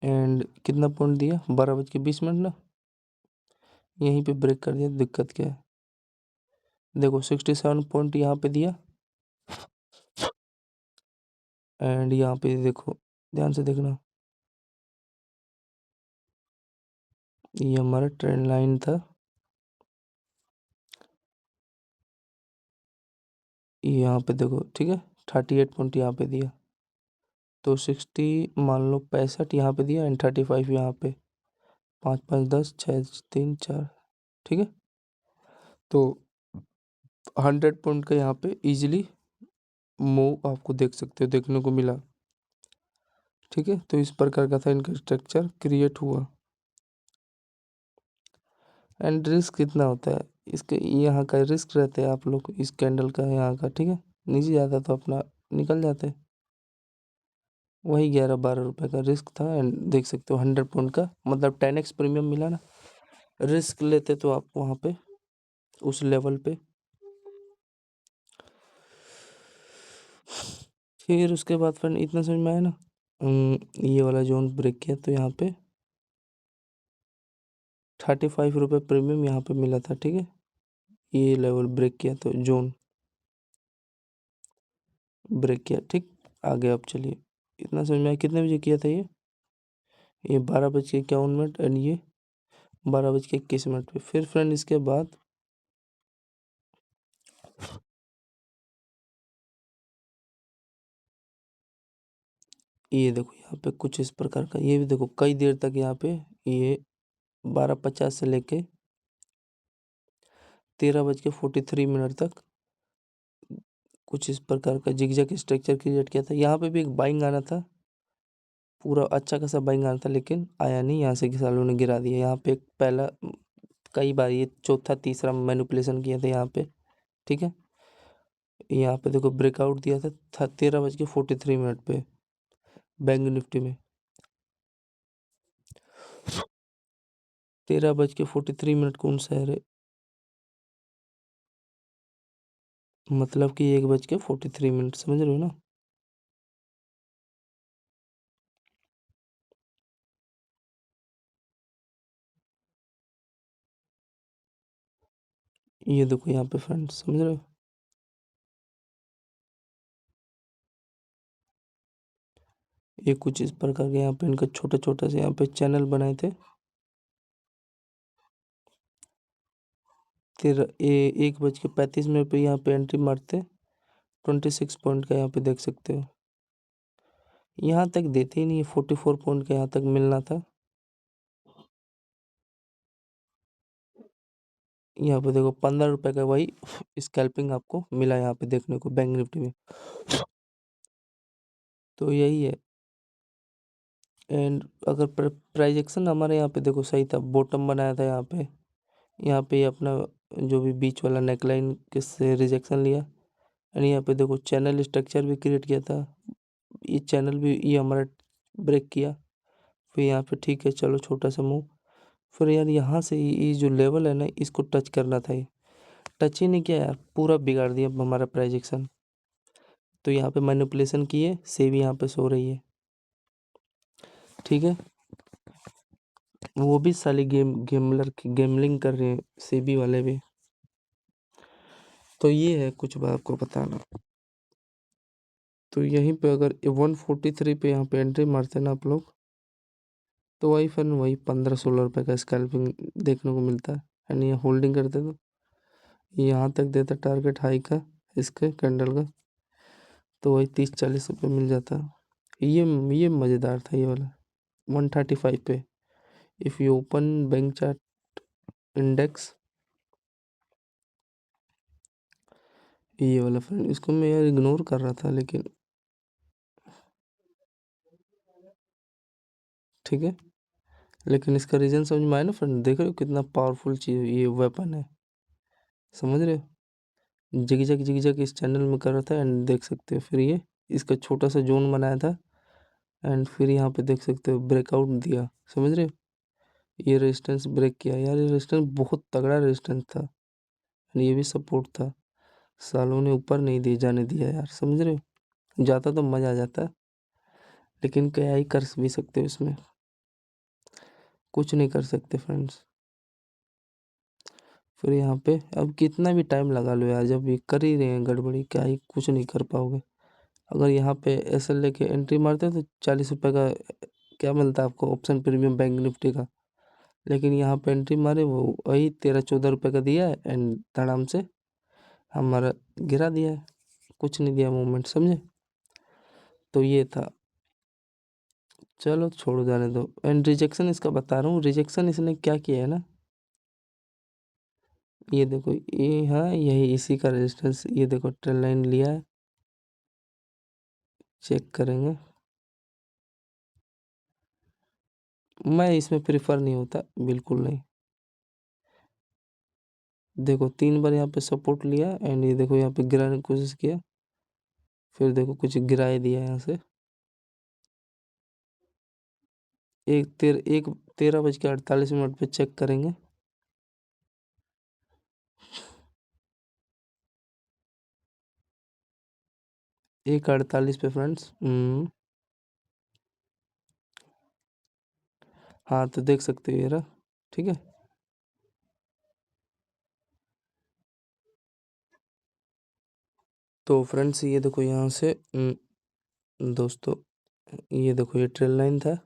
एंड कितना पॉइंट दिया 12:20 ना, यहीं पे ब्रेक कर दिया। दिक्कत क्या है देखो 67 पॉइंट यहाँ पे दिया एंड यहाँ पे देखो ध्यान से देखना, ये हमारा ट्रेंड लाइन था। यहाँ पे देखो, ठीक है 38 पॉइंट यहाँ पे दिया, तो 60 मान लो 65 यहाँ पे दिया एंड 35 यहाँ पे, 5 5 10 6 3 4, ठीक है। तो 100 पॉइंट का यहाँ पे इजीली मूव आपको देख सकते हो, देखने को मिला, ठीक है। तो इस प्रकार का था इनका स्ट्रक्चर क्रिएट हुआ। एंड रिस्क कितना होता है इसके, यहाँ का रिस्क रहता है आप लोग इस कैंडल का यहाँ का, ठीक है। नीचे जाता तो अपना निकल जाते, वही 11-12 रुपए का रिस्क था एंड देख सकते हो 100 पॉइंट का मतलब 10x प्रीमियम मिला ना। रिस्क लेते तो आप वहाँ पे उस लेवल पे। फिर उसके बाद फ्रेंड इतना समझ में आया ना, ये वाला जोन ब्रेक किया तो यहाँ पे 35 रुपये प्रीमियम यहाँ पे मिला था, ठीक है। ये लेवल ब्रेक किया तो जोन ब्रेक किया, ठीक। आगे अब चलिए, इतना समझ में आया। कितने बजे किया था ये 12:51 एंड ये 12:21 पे। फिर फ्रेंड इसके बाद ये देखो यहाँ पे कुछ इस प्रकार का, ये भी देखो कई देर तक यहाँ पे ये 12:50 से लेके 13:43 तक कुछ इस प्रकार का जिगजैग स्ट्रक्चर क्रिएट किया था। यहाँ पे भी एक बाइंग आना था, पूरा अच्छा खासा बाइंग आना था लेकिन आया नहीं, यहाँ से घिसालों ने गिरा दिया। यहाँ पे एक पहला कई बार ये चौथा तीसरा मैनिपुलेशन किया था यहाँ पे, ठीक है। यहाँ पे देखो ब्रेकआउट दिया था 13:43 पे बैंक निफ्टी में, 13:43 कौन सा है रे, मतलब कि 1:43 समझ रहे हो ना। ये देखो यहाँ पे फ्रेंड्स समझ रहे हो, ये कुछ इस प्रकार के यहाँ पे इनका छोटे छोटे से यहाँ पे चैनल बनाए थे। फिर 1:35 पे यहाँ पे एंट्री मारते 26 पॉइंट का यहाँ पे देख सकते हो। यहाँ तक देते ही नहीं, 44 पॉइंट का यहाँ तक मिलना था। यहाँ पे देखो 15 रुपए का वही स्कैल्पिंग आपको मिला यहाँ पे देखने को बैंक निफ्टी में। तो यही है। एंड अगर प्राइजेक्शन हमारे यहाँ पे देखो सही था, बॉटम बनाया था यहाँ पे, यहाँ पे अपना जो भी बीच वाला नेकलाइन किससे रिजेक्शन लिया एंड यहाँ पे देखो चैनल स्ट्रक्चर भी क्रिएट किया था। ये चैनल भी ये हमारा ब्रेक किया, फिर यहाँ पे ठीक है चलो छोटा सा मूव। फिर यार यहाँ से ये जो लेवल है ना इसको टच करना था, ये टच ही नहीं किया यार, पूरा बिगाड़ दिया हमारा प्राइजेक्शन। तो यहाँ पे मैनिपुलेशन किए सेव यहाँ पे सो रही है, ठीक है। वो भी साली गेमलर की गेमलिंग कर रहे हैं, सेबी वाले भी। तो ये है कुछ बात आपको बताना। तो यहीं पे अगर 143 पे यहाँ पे एंट्री मारते हैं ना आप लोग, तो वही फिर वही 15-16 रुपए का स्कैल्पिंग देखने को मिलता है। एंड ये होल्डिंग करते तो यहाँ तक देता टारगेट हाई का इसके कैंडल का, तो वही 30-40 रुपये मिल जाता। ये मज़ेदार था ये वाला 135 पे। If you open bank chart index, ये वाला फ्रेंड, इसको मैं यार इग्नोर कर रहा था लेकिन ठीक है। लेकिन इसका रीज़न समझ में आया ना फ्रेंड, देख रहे हो कितना पावरफुल चीज़ ये वेपन है, समझ रहे हो। जिग जग इस चैनल में कर रहा था एंड देख सकते हो, फिर ये इसका छोटा सा जोन बनाया था एंड फिर यहाँ पे देख सकते हो ब्रेकआउट दिया, समझ रहे हो। ये रेजिस्टेंस ब्रेक किया यार, ये रेजिस्टेंस बहुत तगड़ा रेजिस्टेंस था एंड ये भी सपोर्ट था। सालों ने ऊपर नहीं दिए जाने दिया यार, समझ रहे हो। जाता तो मज़ा आ जाता, लेकिन क्या ही कर भी सकते हो इसमें, कुछ नहीं कर सकते फ्रेंड्स। फिर यहाँ पे अब कितना भी टाइम लगा लो यार, जब ये कर ही रहे हैं गड़बड़ी, क्या ही कुछ नहीं कर पाओगे। अगर यहाँ पे ऐसे लेके एंट्री मारते हैं तो 40 रुपये का क्या मिलता है आपको, ऑप्शन प्रीमियम बैंक निफ्टी का। लेकिन यहाँ पे एंट्री मारे वो वही 13-14 रुपये का दिया है एंड धड़ाम से हमारा गिरा दिया है, कुछ नहीं दिया मूवमेंट, समझे। तो ये था, चलो छोड़ो जाने दो। एंड रिजेक्शन इसका बता रहा हूँ, रिजेक्शन इसने क्या किया है ना, ये देखो ये, हाँ यही इसी का रेजिस्टेंस, ये देखो ट्रेंड लाइन लिया है, चेक करेंगे। मैं इसमें प्रेफर नहीं होता, बिल्कुल नहीं। देखो 3 बार यहाँ पे सपोर्ट लिया एंड ये देखो यहाँ पे गिराने की कोशिश किया, फिर देखो कुछ गिराए दिया यहाँ से। 13:48 पे चेक करेंगे। 1:48 पे फ्रेंड्स। हाँ तो देख सकते हो ये रहा, ठीक है। तो फ्रेंड्स ये देखो यहाँ से दोस्तों, ये देखो ये ट्रेल लाइन था,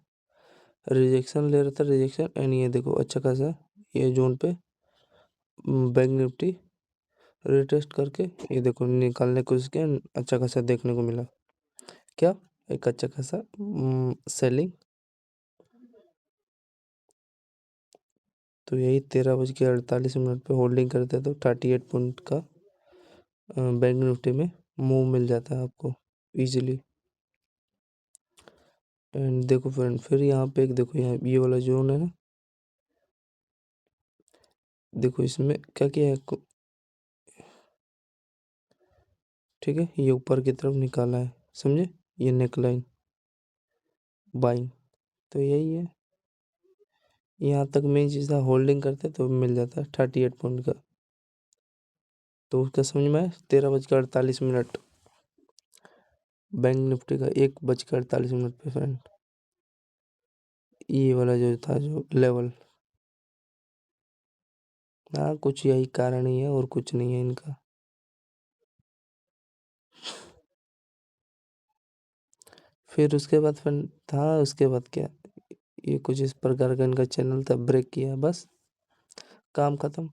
रिजेक्शन ले रहा था, रिजेक्शन एंड ये देखो अच्छा खासा ये जोन पे बैंक निफ्टी रिटेस्ट करके ये देखो निकालने की कोशिश किया, अच्छा खासा देखने को मिला। क्या, एक अच्छा खासा सेलिंग। तो यही 13:48 पे होल्डिंग करते तो 38 पॉइंट का बैंक निफ्टी में मूव मिल जाता है आपको इजीली। एंड देखो फ्रेंड, फिर यहाँ पे एक देखो यहाँ ये वाला जोन है ना, देखो इसमें क्या किया है, ठीक है, ये ऊपर की तरफ निकाला है, समझे, ये नेकलाइन बाइंग। तो यही है, यहाँ तक मेन चीज़ था, होल्डिंग करते तो मिल जाता है 38 पॉइंट का। तो उसका समझ में आया, 13:48 बैंक निफ्टी का 1:48 पे फ्रेंड, ये वाला जो था जो लेवल। हाँ कुछ यही कारण ही है और कुछ नहीं है इनका। फिर उसके बाद फ्रेंड था, उसके बाद क्या, ये कुछ इस प्रकार का इनका चैनल था, ब्रेक किया, बस काम खत्म।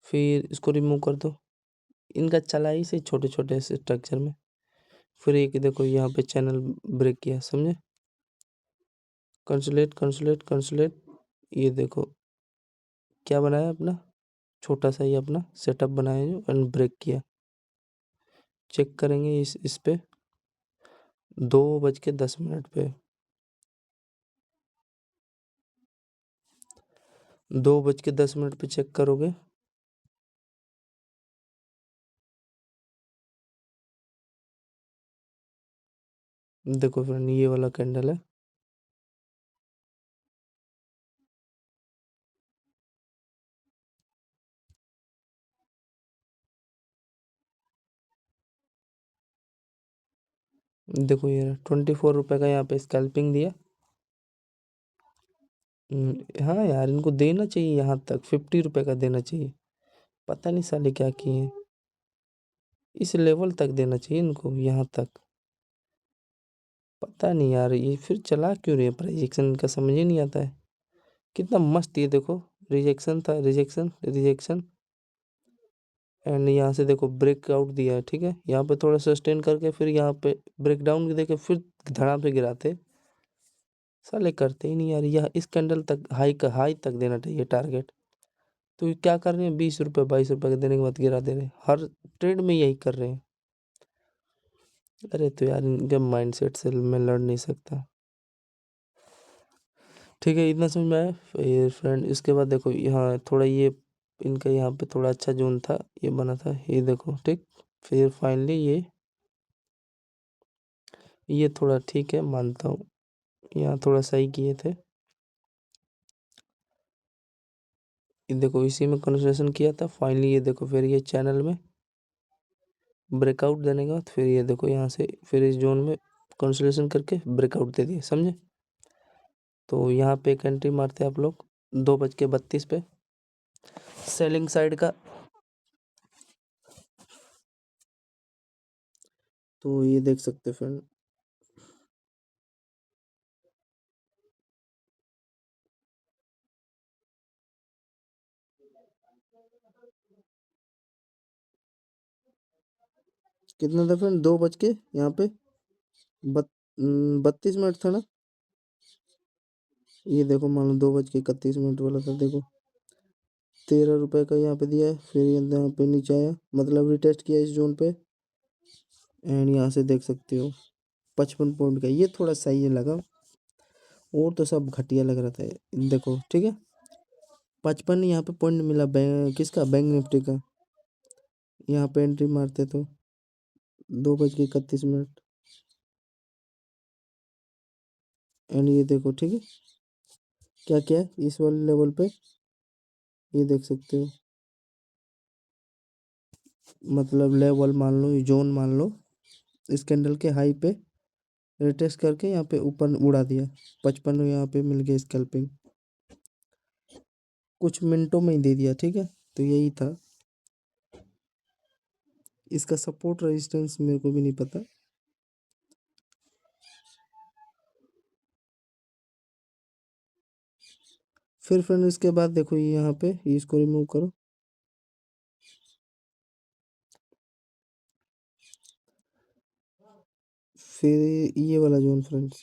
फिर इसको रिमूव कर दो, इनका चला ही से छोटे छोटे से स्ट्रक्चर में। फिर एक देखो यहाँ पे चैनल ब्रेक किया, समझे, कंसुलेट कंसुलेट कंसुलेट, ये देखो क्या बनाया अपना, छोटा सा ही अपना सेटअप बनाया जो एंड ब्रेक किया। चेक करेंगे इस पे 2:10 पे, 2:10 पे चेक करोगे, देखो फ्रेंड ये वाला कैंडल है, देखो ये 24 रुपये का यहाँ पे स्कैल्पिंग दिया हाँ यार, इनको देना चाहिए यहाँ तक 50 रुपए का देना चाहिए। पता नहीं साले क्या किए हैं। इस लेवल तक देना चाहिए इनको, यहाँ तक। पता नहीं यार, ये फिर चला क्यों रहे प्रोजेक्शन का, समझ ही नहीं आता है। कितना मस्त ये देखो, रिजेक्शन था, रिजेक्शन रिजेक्शन। एंड यहाँ से देखो ब्रेकआउट दिया है, ठीक है। यहाँ पे थोड़ा सस्टेन करके फिर यहाँ पे ब्रेक डाउन देके फिर धड़ाम से गिराते। साले करते ही नहीं यार। यह इस कैंडल तक हाई तक देना चाहिए टारगेट। तो ये क्या कर रहे हैं, 20 रुपए 22 रुपए का देने के बाद गिरा दे रहे हैं। हर ट्रेड में यही कर रहे हैं। अरे तो यार, इनके माइंडसेट से मैं लड़ नहीं सकता। ठीक है, इतना समझ में आया फिर फ्रेंड। इसके बाद देखो यहाँ थोड़ा ये इनका यहाँ पे थोड़ा अच्छा जोन था, ये बना था, ये देखो ठीक। फिर फाइनली ये थोड़ा ठीक है, मानता हूँ। यहाँ थोड़ा सही किए थे। ये देखो इसी में कंसंट्रेशन किया था। फाइनली ये देखो फिर ये चैनल में ब्रेकआउट देने के बाद फिर ये देखो यहाँ से फिर इस जोन में कंसंट्रेशन करके ब्रेकआउट दे दिए, समझे। तो यहाँ पे एक एंट्री मारते हैं आप लोग 2:32 पे सेलिंग साइड का। तो ये देख सकते हैं फ्रेंड। कितना था फ्रेंड, 2 बज के यहाँ पे 32 मिनट था ना। ये देखो मान लो 2:31 वाला था, देखो 13 रुपए का यहाँ पे दिया है। फिर ये यहाँ पे नीचे आया, मतलब रिटेस्ट किया इस जोन पे। एंड यहाँ से देख सकते हो 55 पॉइंट का, ये थोड़ा सही है लगा। और तो सब घटिया लग रहा था, देखो ठीक है। 55 यहाँ पे पॉइंट मिला किसका, बैंक निफ्टी का। यहाँ पे एंट्री मारते तो 2:31। एंड ये देखो ठीक है, क्या क्या है इस वाले लेवल पे, ये देख सकते हो। मतलब लेवल मान लो, जोन मान लो, इस कैंडल के हाई पे रिटेस्ट करके यहाँ पे ऊपर उड़ा दिया। 55 यहाँ पे मिल गया स्कैल्पिंग, कुछ मिनटों में ही दे दिया, ठीक है। तो यही था इसका सपोर्ट रेजिस्टेंस, मेरे को भी नहीं पता। फिर फ्रेंड इसके बाद देखो ये यहाँ पे इसको रिमूव करो। फिर ये वाला जोन फ्रेंड्स,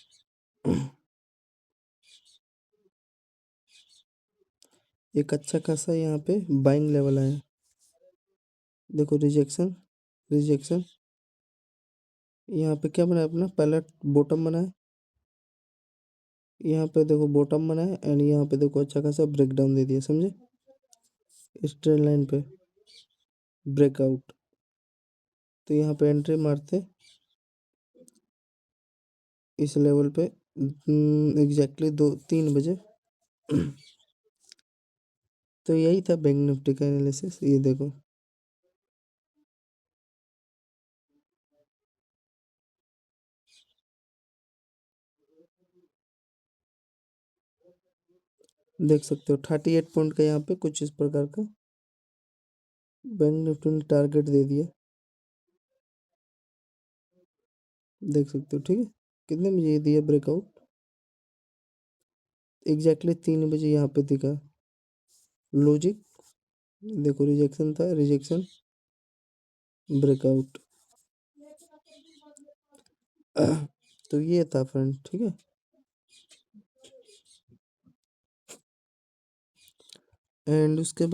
एक अच्छा खासा यहाँ पे बाइंग लेवल आया। देखो रिजेक्शन रिजेक्शन, यहाँ पे क्या बना है अपना, पहला बॉटम बना है। यहाँ पे देखो बॉटम बना है। एंड यहाँ पे देखो अच्छा खासा ब्रेक डाउन दे दिया, समझे। इस ट्रेंड लाइन पे ब्रेकआउट। तो यहाँ पे एंट्री मारते इस लेवल पे एग्जैक्टली 2-3 बजे। तो यही था बैंक निफ्टी का एनालिसिस, ये देखो। देख सकते हो 38 पॉइंट का यहाँ पे कुछ इस प्रकार का बैंक निफ्टी ने टारगेट दे दिया, देख सकते हो, ठीक है। कितने बजे ये दिया ब्रेकआउट, एग्जैक्टली 3 बजे यहाँ पे दिखा लॉजिक। देखो रिजेक्शन था, रिजेक्शन ब्रेकआउट। तो ये था फ्रेंड, ठीक है। एंड उसके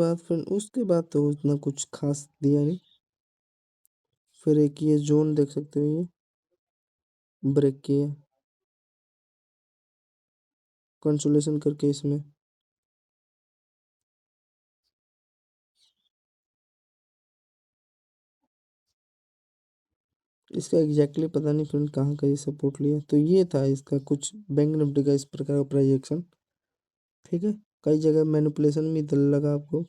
बाद तो उतना कुछ खास दिया नहीं। फिर एक ये जोन देख सकते हो, ये ब्रेक किया कंसोलेशन करके इसमें। इसका एग्जैक्टली पता नहीं फ्रेंड कहाँ का ये सपोर्ट लिया। तो ये था इसका कुछ बैंक निफ्टी का इस प्रकार का प्रोजेक्शन, ठीक है। कई जगह मैनिपुलेशन भी लगा आपको।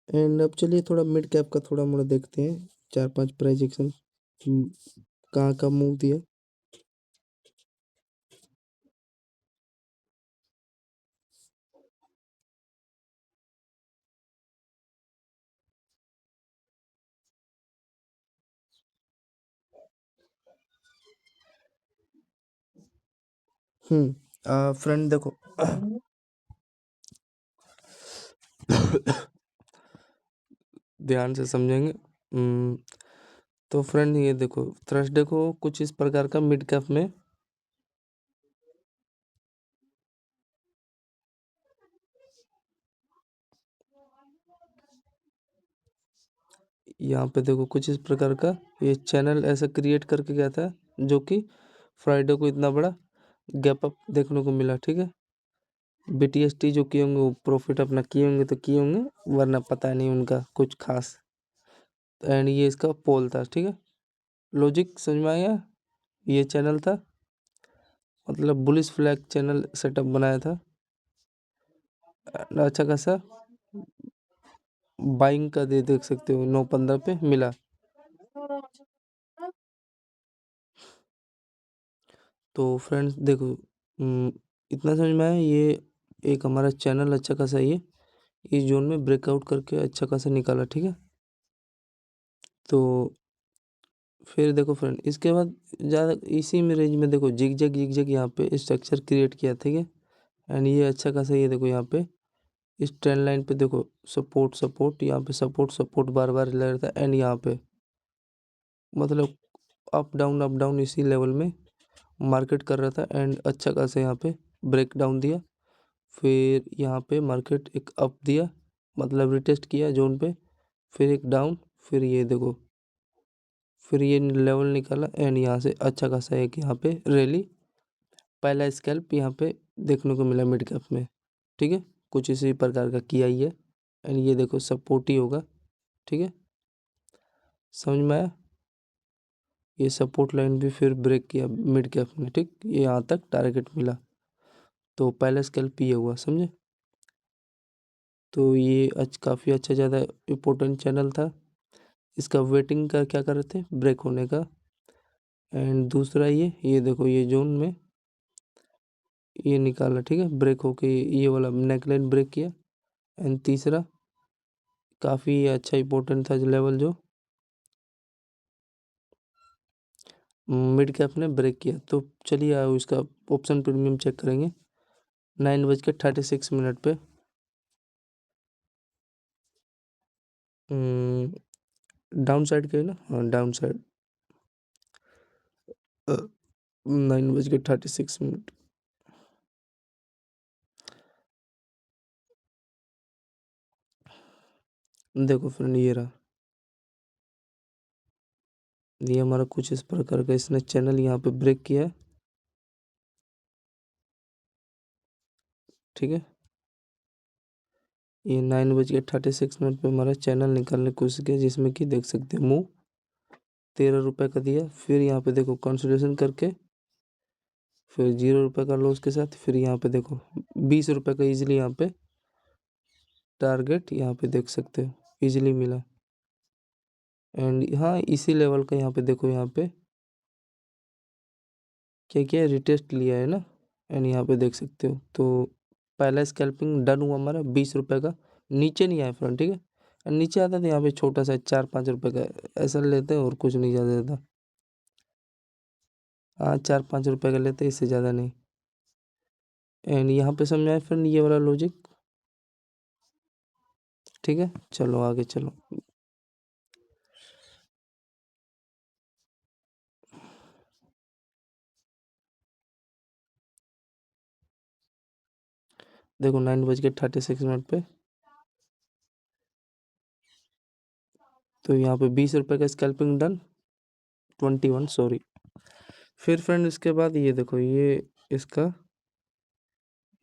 एंड अब चलिए थोड़ा मिड कैप का थोड़ा मोड़ा देखते हैं, 4-5 प्रोजेक्शन कहाँ का मूव दिया। फ्रेंड देखो ध्यान से समझेंगे। तो फ्रेंड ये देखो थर्सडे को कुछ इस प्रकार का मिड कैप में यहाँ पे देखो कुछ इस प्रकार का ये चैनल ऐसा क्रिएट करके गया था, जो कि फ्राइडे को इतना बड़ा गैप अप देखने को मिला। ठीक है, बीटीएसटी जो किए होंगे वो प्रॉफिट अपना किए होंगे तो किए होंगे, वरना पता नहीं उनका कुछ खास। एंड ये इसका पोल था। ठीक है, लॉजिक समझ में आया। ये चैनल था, मतलब बुलिश फ्लैग चैनल सेटअप बनाया था। अच्छा खासा बाइंग का देख सकते हो, 9.15 पे मिला। तो फ्रेंड्स देखो, इतना समझ में आया। ये एक हमारा चैनल अच्छा खासा ये इस जोन में ब्रेकआउट करके अच्छा खासा निकाला। ठीक है, तो फिर देखो फ्रेंड इसके बाद ज़्यादा इसी में रेंज में देखो जिग जग यहाँ पे स्ट्रक्चर क्रिएट किया। ठीक है, एंड ये अच्छा खासा ये देखो यहाँ पे इस ट्रेंड लाइन पे देखो सपोर्ट सपोर्ट, यहाँ पे सपोर्ट सपोर्ट बार बार ले रहा था। एंड यहाँ पे मतलब अप डाउन इसी लेवल में मार्केट कर रहा था। एंड अच्छा खासा यहाँ पे ब्रेक डाउन दिया, फिर यहाँ पे मार्केट एक अप दिया, मतलब रिटेस्ट किया जोन पे, फिर एक डाउन, फिर ये देखो फिर ये लेवल निकाला। एंड यहाँ से अच्छा खासा एक यहाँ पे रैली, पहला स्कैल्प यहाँ पे देखने को मिला मिड कैप में। ठीक है, कुछ इसी प्रकार का किया ही है। एंड ये देखो सपोर्ट ही होगा। ठीक है, समझ में आया। ये सपोर्ट लाइन भी फिर ब्रेक किया मिड कैप में। ठीक, ये यहाँ तक टारगेट मिला, तो पहला स्कैल्प ये हुआ, समझे। तो ये काफ़ी अच्छा ज़्यादा इम्पोर्टेंट चैनल था। इसका वेटिंग का क्या कर रहे थे, ब्रेक होने का। एंड दूसरा ये देखो ये जोन में ये निकाला। ठीक है, ब्रेक होके ये वाला नेकलाइन ब्रेक किया। एंड तीसरा काफ़ी अच्छा इम्पोर्टेंट था जो लेवल, जो मिड कैप ने ब्रेक किया। तो चलिए इसका ऑप्शन प्रीमियम चेक करेंगे 9:36 पे। डाउन साइड के है ना, हाँ डाउन साइड 9:36। देखो फ्रेंड ये रहा, ये हमारा कुछ इस प्रकार का इसने चैनल यहाँ पे ब्रेक किया है। ठीक है, ये 9:36 पे हमारा चैनल निकालने की कोशिश किया, जिसमें कि देख सकते हैं मुँह 13 रुपये का दिया। फिर यहाँ पे देखो कंसोलिडेशन करके फिर 0 रुपये का लॉस के साथ फिर यहाँ पे देखो 20 रुपये का इजीली यहाँ पे टारगेट यहाँ पे देख सकते हो इजीली मिला। एंड हाँ इसी लेवल का यहाँ पे देखो, यहाँ पे क्या क्या रिटेस्ट लिया है ना। एंड यहाँ पे देख सकते हो, तो पहला स्कैल्पिंग डन हुआ हमारा 20 रुपये का, नीचे नहीं आया फ्रेंड। ठीक है, और नीचे आता तो यहाँ पे छोटा सा 4-5 रुपये का ऐसा लेते हैं, और कुछ नहीं ज़्यादा ज़्यादा। हाँ 4-5 रुपये का लेते हैं, इससे ज़्यादा नहीं। एंड यहाँ पे समझाए फ्रेंड ये वाला लॉजिक। ठीक है, चलो आगे चलो। देखो 9:36 पे, तो यहाँ पे 20 रुपये का स्कैल्पिंग डन, 21 सॉरी। फिर फ्रेंड इसके बाद ये देखो ये इसका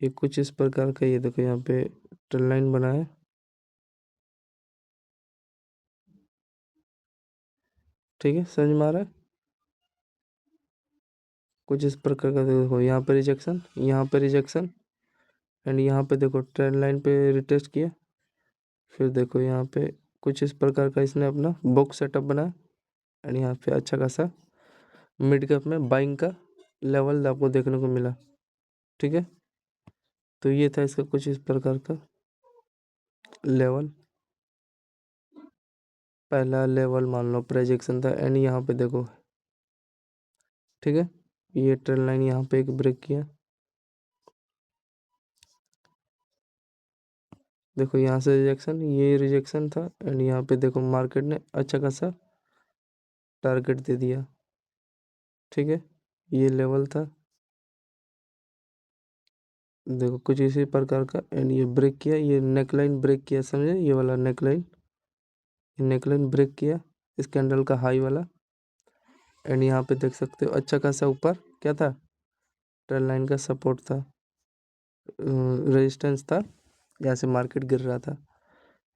ये कुछ इस प्रकार का ये देखो यहाँ पे ट्रेल लाइन बना है। ठीक है, समझ में आ रहा है। कुछ इस प्रकार का देखो यहाँ पे रिजेक्शन, यहाँ पे रिजेक्शन, एंड यहाँ पे देखो ट्रेंड लाइन पे रिटेस्ट किया। फिर देखो यहाँ पे कुछ इस प्रकार का इसने अपना बॉक्स सेटअप बनाया। एंड यहाँ पे अच्छा खासा मिड कैप में बाइंग का लेवल आपको देखने को मिला। ठीक है, तो ये था इसका कुछ इस प्रकार का लेवल, पहला लेवल मान लो प्रोजेक्शन था। एंड यहाँ पे देखो, ठीक है, ये ट्रेंड लाइन यहाँ पे एक ब्रेक किया। देखो यहाँ से रिजेक्शन, ये रिजेक्शन था, एंड यहाँ पे देखो मार्केट ने अच्छा खासा टारगेट दे दिया। ठीक है, ये लेवल था, देखो कुछ इसी प्रकार का, एंड ये ब्रेक किया, ये नेकलाइन ब्रेक किया, समझे, ये वाला नेकलाइन, नेकलाइन ब्रेक किया इस कैंडल का हाई वाला। एंड यहाँ पे देख सकते हो अच्छा खासा ऊपर क्या था, ट्रेंड लाइन का सपोर्ट था, रेजिस्टेंस था, यहाँ से मार्केट गिर रहा था,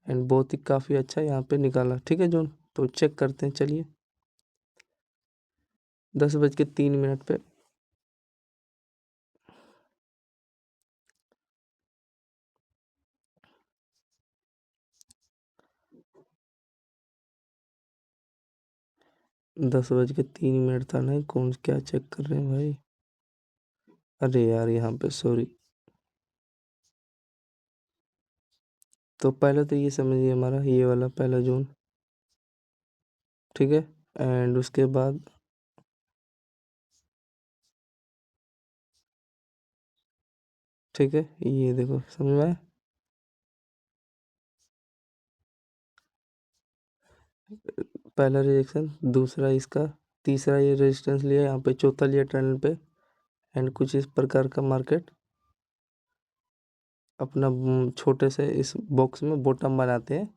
एंड बहुत ही काफ़ी अच्छा यहाँ पे निकाला। ठीक है जोन, तो चेक करते हैं, चलिए 10:03 पे। 10:03 था ना, कौन क्या चेक कर रहे हैं भाई, अरे यार यहाँ पे सॉरी। तो पहले तो ये समझिए हमारा ये वाला पहला जोन, ठीक है, एंड उसके बाद ठीक है, ये देखो समझ में आया, पहला रिजेक्शन, दूसरा इसका, तीसरा ये रेजिस्टेंस लिया, यहाँ पे चौथा लिया ट्रेंड पे, एंड कुछ इस प्रकार का मार्केट अपना छोटे से इस बॉक्स में बॉटम बनाते हैं,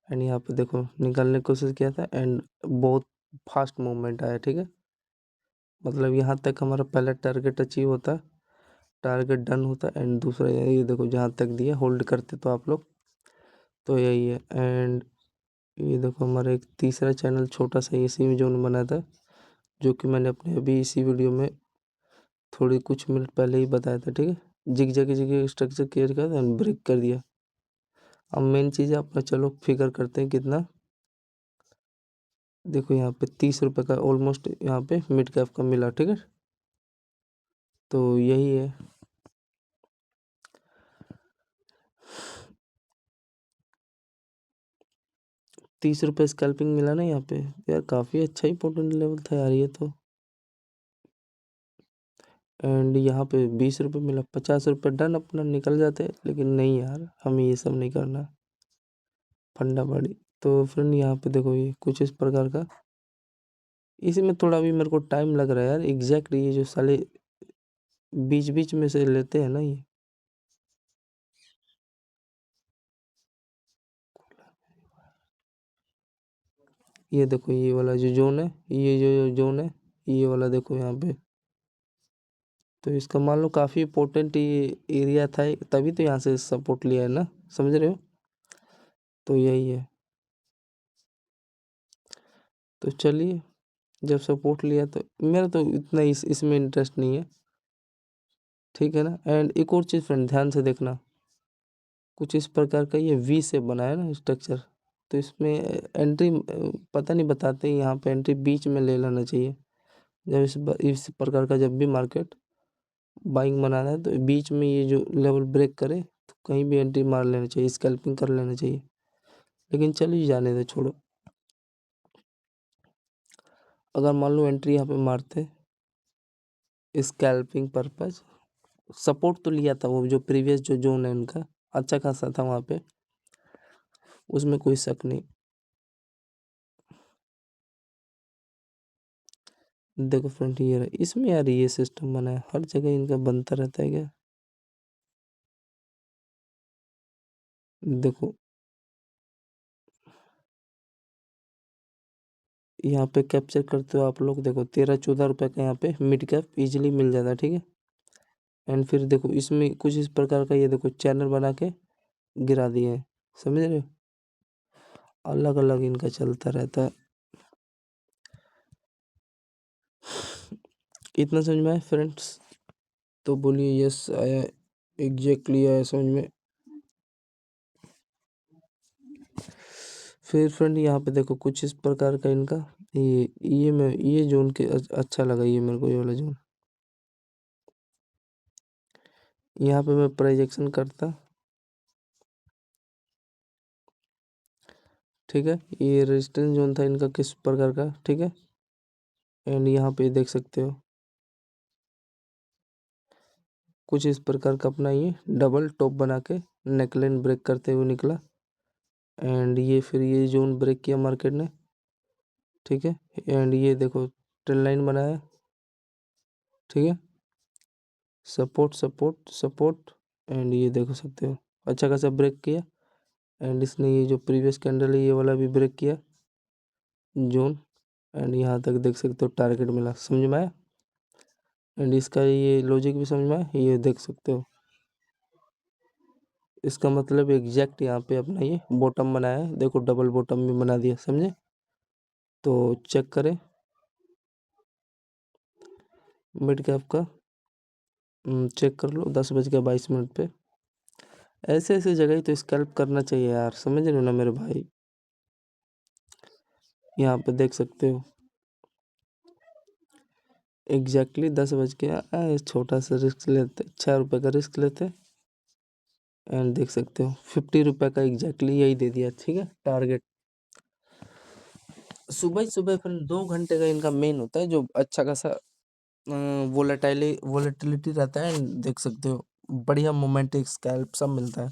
एंड यहाँ पे देखो निकालने की कोशिश किया था, एंड बहुत फास्ट मूवमेंट आया। ठीक है, मतलब यहाँ तक हमारा पहला टारगेट अचीव होता, टारगेट डन होता, एंड दूसरा ये देखो जहाँ तक दिया होल्ड करते तो आप लोग, तो यही है। एंड ये देखो हमारा एक तीसरा चैनल छोटा सा इसी में जोन बना था, जो कि मैंने अपने अभी इसी वीडियो में थोड़ी कुछ मिनट पहले ही बताया था। ठीक है, जिग जगह जगह स्ट्रक्चर क्लियर कर एंड ब्रेक कर दिया। अब मेन चीज़ है अपना, चलो फिगर करते हैं कितना, देखो यहाँ पे 30 रुपये का ऑलमोस्ट यहाँ पे मिड कैप का मिला। ठीक है, तो यही है। 30 रुपये स्कैल्पिंग मिला ना यहाँ पे, यार काफ़ी अच्छा ही पोटेंट लेवल था यार ये तो। एंड यहाँ पे 20 रुपये मिला, 50 रुपये डन अपना निकल जाते, लेकिन नहीं यार हमें ये सब नहीं करना, फंडा बड़ी। तो फ्रेंड यहाँ पे देखो ये कुछ इस प्रकार का, इसमें थोड़ा भी मेरे को टाइम लग रहा है यार, एग्जैक्ट ये जो साले बीच बीच में से लेते हैं ना ये देखो ये वाला जो जोन है, ये जो जोन है, ये वाला देखो यहाँ पे, तो इसका मान लो काफ़ी इम्पोर्टेंट ये एरिया था, तभी तो यहाँ से सपोर्ट लिया है ना, समझ रहे हो, तो यही है। तो चलिए, जब सपोर्ट लिया तो मेरा तो इतना इसमें इंटरेस्ट नहीं है, ठीक है ना। एंड एक और चीज़ फ्रेंड ध्यान से देखना, कुछ इस प्रकार का ये वी से बना है ना स्ट्रक्चर, तो इसमें एंट्री पता नहीं बताते, यहाँ पे एंट्री बीच में ले लेना चाहिए, जब इस प्रकार का जब भी मार्केट बाइंग बनाना है, तो बीच में ये जो लेवल ब्रेक करे तो कहीं भी एंट्री मार लेना चाहिए, स्कैल्पिंग कर लेना चाहिए, लेकिन चलिए जाने दो, छोड़ो। अगर मान लो एंट्री यहाँ पे मारते स्कैल्पिंग पर्पज, सपोर्ट तो लिया था, वो जो प्रीवियस जो जोन है उनका अच्छा खासा था वहाँ पे, उसमें कोई शक नहीं। देखो फ्रेंड ये रहा, इसमें यार ये सिस्टम बना है, हर जगह इनका बनता रहता है क्या, देखो यहाँ पे कैप्चर करते हो आप लोग, देखो 13-14 रुपये का यहाँ पे मिड कैप इजीली मिल जाता है। ठीक है, एंड फिर देखो इसमें कुछ इस प्रकार का ये देखो चैनल बना के गिरा दिए हैं, समझ रहे हो, अलग अलग इनका चलता रहता है। इतना समझ में आया फ्रेंड्स, तो बोलिए यस आया, एग्जैक्टली आया समझ में। फिर फ्रेंड यहाँ पे देखो कुछ इस प्रकार का इनका, ये जोन के अच्छा लगा ये मेरे को, ये वाला जोन, यहाँ पे मैं प्रोजेक्शन करता, ठीक है, ये रेजिस्टेंस जोन था इनका किस प्रकार का, ठीक है, एंड यहाँ पे देख सकते हो कुछ इस प्रकार का अपना ये डबल टॉप बना के नेकलाइन ब्रेक करते हुए निकला। एंड ये फिर ये जोन ब्रेक किया मार्केट ने, ठीक है। एंड ये देखो ट्रेंड लाइन बनाया, ठीक है। सपोर्ट सपोर्ट सपोर्ट, एंड ये देखो सकते हो अच्छा खासा ब्रेक किया। एंड इसने ये जो प्रीवियस कैंडल है ये वाला भी ब्रेक किया जोन। एंड यहाँ तक देख सकते हो टारगेट मिला, समझ में आया। एंड इसका ये लॉजिक भी समझ में आया, ये देख सकते हो। इसका मतलब एग्जैक्ट यहाँ पे अपना ये बॉटम बनाया है, देखो डबल बॉटम भी बना दिया, समझे। तो चेक करें मिड कैप का, चेक कर लो 10:22 पे। ऐसे ऐसे जगह ही तो स्कैल्प करना चाहिए यार, समझ रहे हो ना मेरे भाई। यहाँ पे देख सकते हो एग्जैक्टली 10 बज के छोटा सा रिस्क लेते, 6 रुपये का रिस्क लेते। एंड देख सकते हो 50 रुपये का एग्जैक्टली यही दे दिया, ठीक है टारगेट। सुबह ही सुबह फिर 2 घंटे का इनका मेन होता है जो अच्छा खासा वोलेटिलिटी रहता है। and देख सकते हो बढ़िया मोमेंट, एक स्कैल्प सब मिलता है।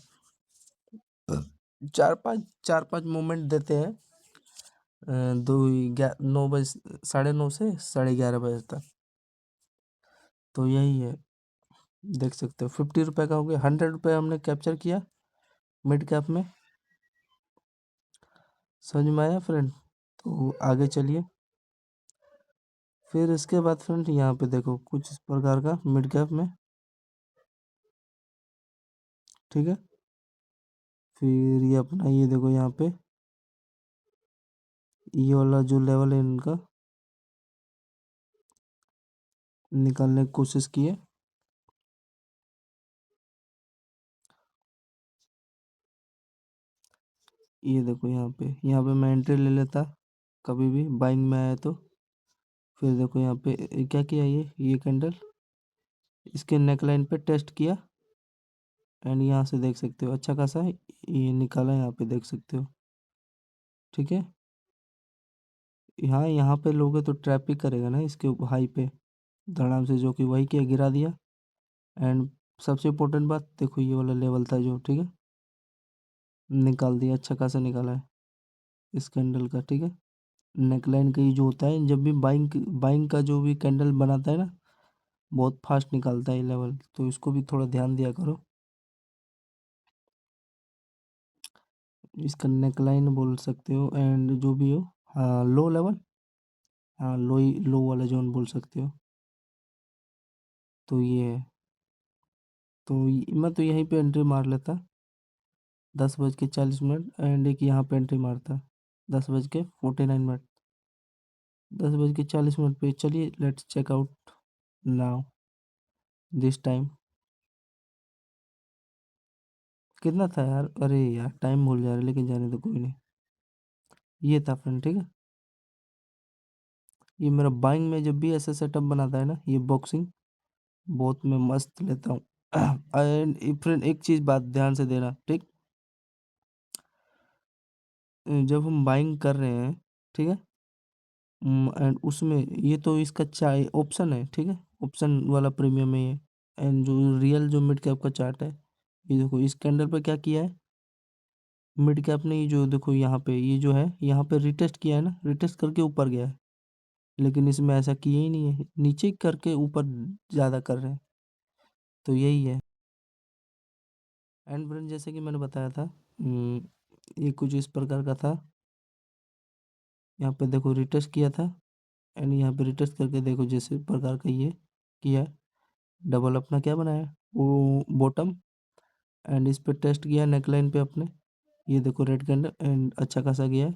4-5 मोमेंट देते हैं, 9 बजे 9:30 से 11:30 तक। तो यही है, देख सकते हो 50 रुपये का हो गया, 100 रुपये हमने कैप्चर किया मिड कैप में। समझ में आया फ्रेंड। तो आगे चलिए, फिर इसके बाद फ्रेंड यहाँ पे देखो कुछ इस प्रकार का मिड कैप में, ठीक है। फिर ये अपना ये देखो यहाँ पे ये वाला जो लेवल है इनका निकालने की कोशिश किए। ये देखो यहाँ पे मैं एंट्री ले लेता कभी भी बाइंग में आया तो। फिर देखो यहाँ पे क्या किया, ये कैंडल इसके नेकलाइन पे टेस्ट किया। एंड यहाँ से देख सकते हो अच्छा खासा ये निकाला, यहाँ पे देख सकते हो, ठीक है। यहाँ पे लोगे तो ट्रैप ही करेगा ना इसके हाई पे धड़ाम से, जो कि वही किया, गिरा दिया। एंड सबसे इम्पोर्टेंट बात देखो ये वाला लेवल था जो, ठीक है, निकाल दिया, अच्छा खासा निकाला है इस कैंडल का, ठीक है। नेकलाइन का ये जो होता है जब भी बाइंग बाइंग का जो भी कैंडल बनाता है ना बहुत फास्ट निकालता है ये लेवल, तो इसको भी थोड़ा ध्यान दिया करो। इसका नेकलाइन बोल सकते हो एंड जो भी हो, हाँ लो लेवल, हाँ लो वाला जोन बोल सकते हो। तो ये है, तो मैं तो यहीं पे एंट्री मार लेता 10:40 एंड एक यहाँ पे एंट्री मारता 10:49। 10:40 पे चलिए let's check out now this time. कितना था यार, अरे यार टाइम भूल जा रहा है, लेकिन जाने तो कोई नहीं। ये था फ्रेंड, ठीक है। ये मेरा बाइंग में जब भी ऐसा सेटअप बनाता है ना ये बॉक्सिंग बहुत मैं मस्त लेता हूँ। एंड फ्रेंड एक चीज़ बात ध्यान से देना, ठीक। जब हम बाइंग कर रहे हैं, ठीक है, एंड उसमें ये तो इसका चाय ऑप्शन है, ठीक है, ऑप्शन वाला प्रीमियम है ये। एंड जो रियल जो मिड कैप का चार्ट है, ये देखो इस कैंडल पे क्या किया है मिड कैप ने, ये जो देखो यहाँ पे ये जो है यहाँ पे रिटेस्ट किया है ना, रिटेस्ट करके ऊपर गया है। लेकिन इसमें ऐसा किया ही नहीं है, नीचे करके ऊपर ज़्यादा कर रहे हैं। तो यही है। एंड फ्रेंड जैसे कि मैंने बताया था, ये कुछ इस प्रकार का था। यहाँ पे देखो रिटेस्ट किया था एंड यहाँ पे रिटेस्ट करके देखो जैसे प्रकार का ये किया है, डबल अपना क्या बनाया वो बॉटम। एंड इस पे टेस्ट किया नेकलाइन पे अपने, ये देखो रेड कैंडल एंड अच्छा खासा गया है।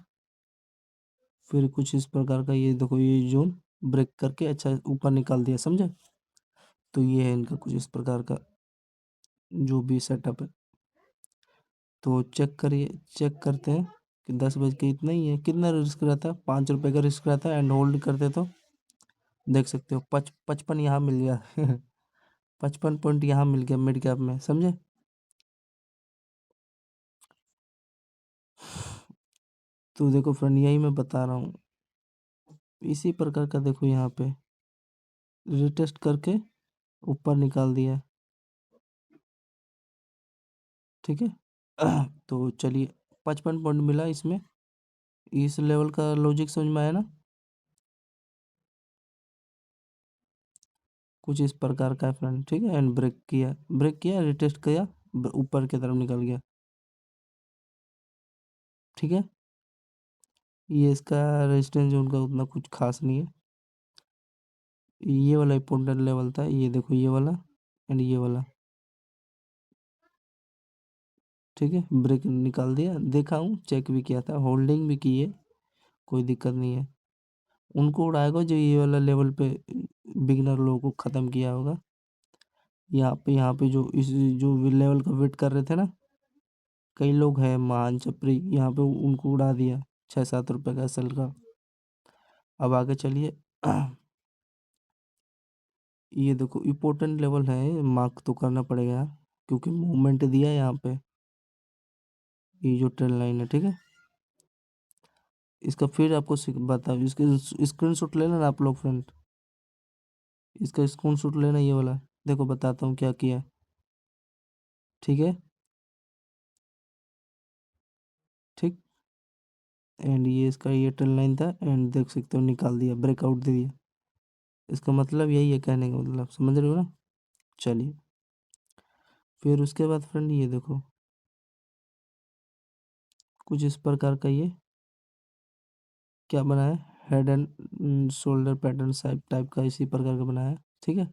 फिर कुछ इस प्रकार का ये देखो ये जोन ब्रेक करके अच्छा ऊपर निकाल दिया, समझे। तो ये है इनका कुछ इस प्रकार का जो भी सेटअप है। तो चेक करिए, चेक करते हैं कि 10 बज के इतना ही है, कितना रिस्क रहता है, 5 रुपये का रिस्क रहता है। एंड होल्ड करते तो देख सकते हो 55 यहाँ मिल गया। 55 पॉइंट यहाँ मिल गया मिड कैप में, समझे। तो देखो फ्रेंड यही मैं बता रहा हूँ, इसी प्रकार का देखो यहाँ पे रिटेस्ट करके ऊपर निकाल दिया ठीक है। तो चलिए 55 पॉइंट मिला इसमें। इस लेवल का लॉजिक समझ में आया ना? कुछ इस प्रकार का है फ्रेंड, ठीक है। एंड ब्रेक किया रिटेस्ट किया, ऊपर की तरफ निकल गया, ठीक है। ये इसका रेजिस्टेंस जोन का उतना कुछ खास नहीं है। ये वाला इम्पोर्टेंट लेवल था, ये देखो ये वाला एंड ये वाला, ठीक है। ब्रेक निकाल दिया, देखा हूँ, चेक भी किया था, होल्डिंग भी की है, कोई दिक्कत नहीं है। उनको उड़ाएगा जो ये वाला लेवल पे बिगिनर लोगों को ख़त्म किया होगा। यहाँ पे जो इस जो लेवल का वेट कर रहे थे ना, कई लोग हैं महान चपरी, यहाँ पे उनको उड़ा दिया 6-7 रुपए का एसएल का। अब आगे चलिए। ये देखो इम्पोर्टेंट लेवल है, मार्क तो करना पड़ेगा यार, क्योंकि मूवमेंट दिया है यहाँ पे। ये जो ट्रेंड लाइन है, ठीक है। इसका फिर आपको बता, इसके स्क्रीनशॉट ले लेना आप लोग फ्रेंड, इसका स्क्रीनशॉट लेना ये वाला। देखो बताता हूँ क्या किया, ठीक है। ठीक। एंड ये इसका ये ट्रेंड लाइन था, एंड देख सकते हो निकाल दिया, ब्रेकआउट दे दिया। इसका मतलब यही है, कहने का मतलब समझ रहे हो ना? चलिए फिर उसके बाद फ्रेंड ये देखो, कुछ इस प्रकार का ये क्या बना है, head and shoulder pattern type का इसी प्रकार का बनाया है, ठीक है।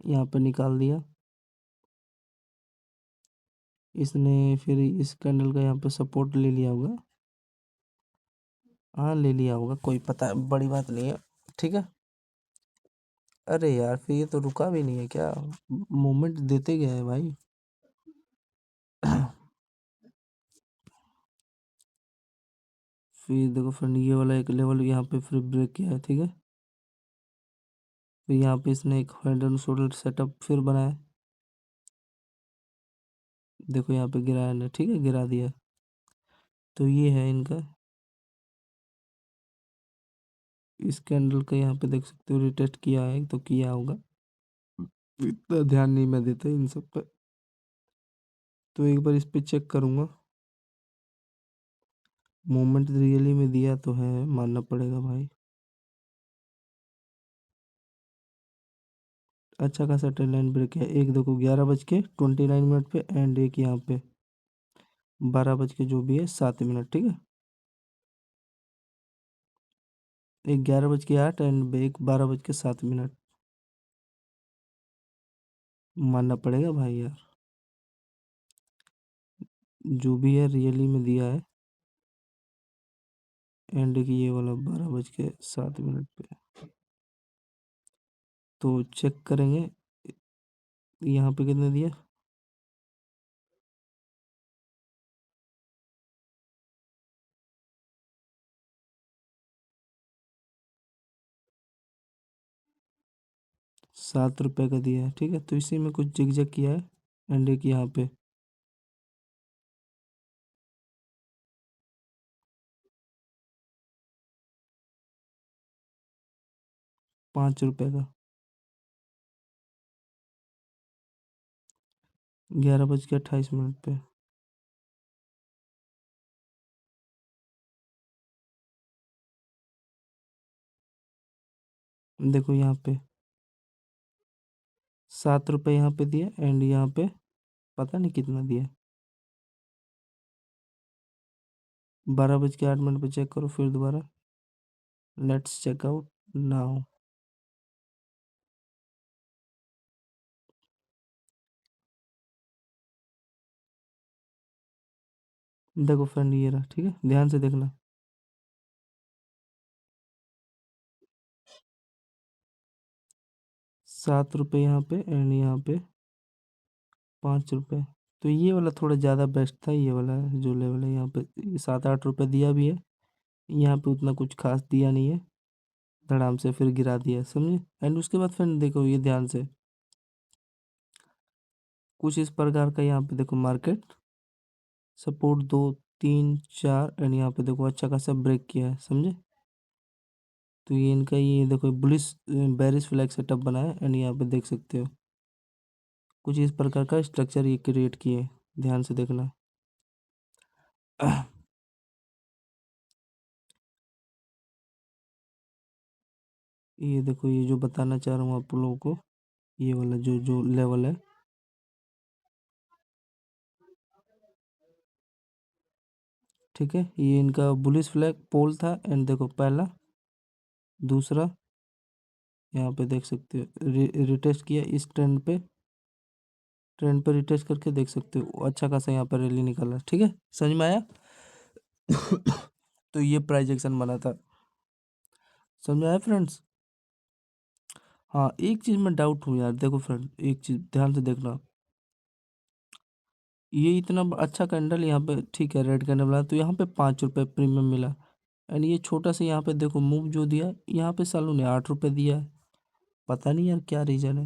यहाँ पे निकाल दिया इसने, फिर इस कैंडल का यहाँ पे सपोर्ट ले लिया होगा, हाँ ले लिया होगा, कोई पता बड़ी बात नहीं है, ठीक है। अरे यार फिर ये तो रुका भी नहीं है क्या, मूवमेंट देते गया है भाई। फिर देखो फ्रेंड ये वाला एक लेवल यहाँ पे फिर ब्रेक किया है, ठीक है। फिर यहाँ पे इसने एक हेड एंड शोल्डर सेटअप फिर बनाया, देखो यहाँ पे गिराया ना, ठीक है, गिरा दिया। तो ये है इनका, इस कैंडल का यहाँ पे देख सकते हो रिटेस्ट किया है, तो किया होगा, इतना ध्यान नहीं मैं देता इन सब पे। तो एक बार इस पे चेक करूँगा, मोमेंट रियली में दिया तो है, मानना पड़ेगा भाई। अच्छा खासा ट्रेंड लाइन ब्रेक है, एक देखो 11:29 पे, एंड एक यहाँ पे 12 जो भी है 7 मिनट, ठीक है। एक 11:08 एंड एक 12:07, मानना पड़ेगा भाई यार, जो भी है रियली में दिया है। एंड की ये वाला 12:07 पे, तो चेक करेंगे यहाँ पे कितने दिया, 7 रुपए का दिया है, ठीक है। तो इसी में कुछ जिग किया है, एंड एक यहाँ पे 5 रुपए का, 11:28 पे। देखो यहाँ पे 7 रुपए यहाँ पे दिया, एंड यहाँ पे पता नहीं कितना दिया, 12:08 पे चेक करो फिर दोबारा, लेट्स चेक आउट नाउ। देखो फ्रेंड ये रहा, ठीक है, ध्यान से देखना, 7 रुपए यहाँ पे, एंड यहाँ पे 5 रुपए। तो ये वाला थोड़ा ज़्यादा बेस्ट था, ये वाला जो लेवल है यहाँ पे 7-8 रुपए दिया भी है, यहाँ पे उतना कुछ खास दिया नहीं है, धड़ाम से फिर गिरा दिया, समझे। एंड उसके बाद फ्रेंड देखो ये ध्यान से, कुछ इस प्रकार का यहाँ पे देखो मार्केट सपोर्ट 2 3 4, एंड यहाँ पे देखो अच्छा खासा ब्रेक किया है, समझे। तो ये इनका ये देखो बुलिश बेरिश फ्लैग सेटअप बना है, एंड यहाँ पे देख सकते हो कुछ इस प्रकार का स्ट्रक्चर ये क्रिएट किए, ध्यान से देखना। ये देखो, ये जो बताना चाह रहा हूँ आप लोगों को, ये वाला जो जो लेवल है, ठीक है, ये इनका बुलिश फ्लैग पोल था। एंड देखो पहला, दूसरा, यहाँ पे देख सकते हो रिटेस्ट किया इस ट्रेंड पे रिटेस्ट करके देख सकते हो अच्छा खासा यहाँ पर रैली निकाला। ठीक है, समझ में आया? तो ये प्राइस एक्शन बना था, समझ में आया फ्रेंड्स? हाँ, एक चीज में डाउट हूँ यार, देखो फ्रेंड, एक चीज ध्यान से देखना। ये इतना अच्छा कैंडल यहाँ पे, ठीक है, रेड कैंडल बना, तो यहाँ पे 5 रुपये प्रीमियम मिला। एंड ये छोटा सा यहाँ पे देखो मूव जो दिया, यहाँ पे सालों ने 8 रुपये दिया है। पता नहीं यार क्या रीजन है,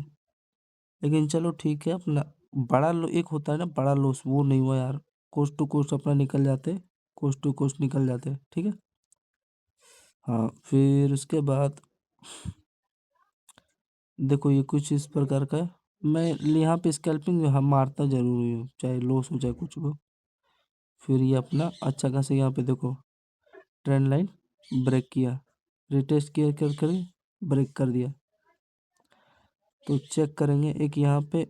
लेकिन चलो ठीक है। अपना बड़ा लो एक होता है ना, बड़ा लॉस, वो नहीं हुआ यार। कोस्ट टू कोस्ट अपना निकल जाते, कोस्ट टू कोस्ट निकल जाते, ठीक है। हाँ, फिर उसके बाद देखो ये कुछ इस प्रकार का है। मैं यहाँ पे स्कैल्पिंग हम मारता जरूर ही हूँ, चाहे लॉस हो चाहे कुछ हो। फिर ये अपना अच्छा खासा यहाँ पे देखो ट्रेंड लाइन ब्रेक किया, रिटेस्ट किया कर ब्रेक कर दिया। तो चेक करेंगे एक यहाँ पे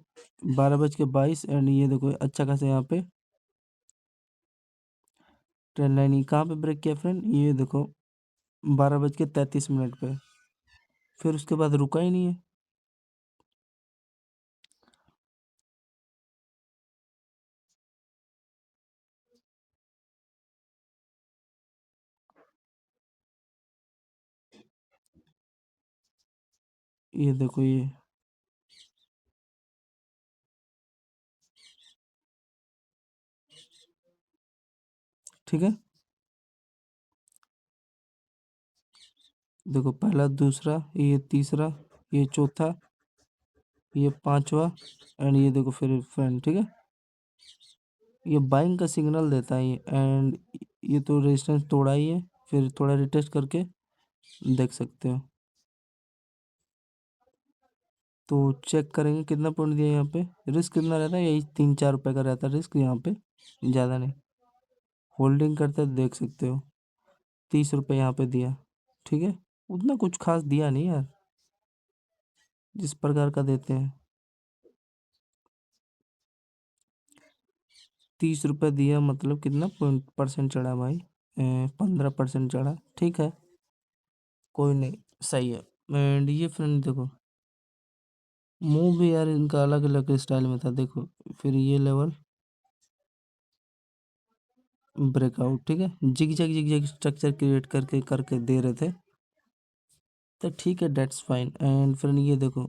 12:22, एंड ये देखो अच्छा खासा यहाँ पे ट्रेंड लाइन ही कहाँ पे ब्रेक किया फ्रेंड, ये देखो 12:33 पे। फिर उसके बाद रुका ही नहीं है। ये देखो ये, ठीक है, देखो पहला, दूसरा, ये तीसरा, ये चौथा, ये पांचवा, एंड ये देखो फिर फ्रेंड, ठीक है, ये बाइंग का सिग्नल देता है ये। एंड ये तो रेजिस्टेंस तोड़ा ही है, फिर थोड़ा रिटेस्ट करके देख सकते हो। तो चेक करेंगे कितना पॉइंट दिया यहाँ पे, रिस्क कितना रहता है, यही 3-4 रुपए का रहता है रिस्क यहाँ पे, ज़्यादा नहीं। होल्डिंग करते देख सकते हो 30 रुपए यहाँ पे दिया, ठीक है, उतना कुछ खास दिया नहीं यार, जिस प्रकार का देते हैं। 30 रुपए दिया मतलब कितना पॉइंट परसेंट चढ़ा भाई, 15% चढ़ा, ठीक है, कोई नहीं, सही है। एंड ये फ्रेंड देखो मूव भी यार इनका अलग अलग स्टाइल में था, देखो फिर ये लेवल ब्रेकआउट, ठीक है, जिग जैग स्ट्रक्चर क्रिएट करके करके दे रहे थे, तो ठीक है, डेट्स फाइन। एंड फ्रेंड ये देखो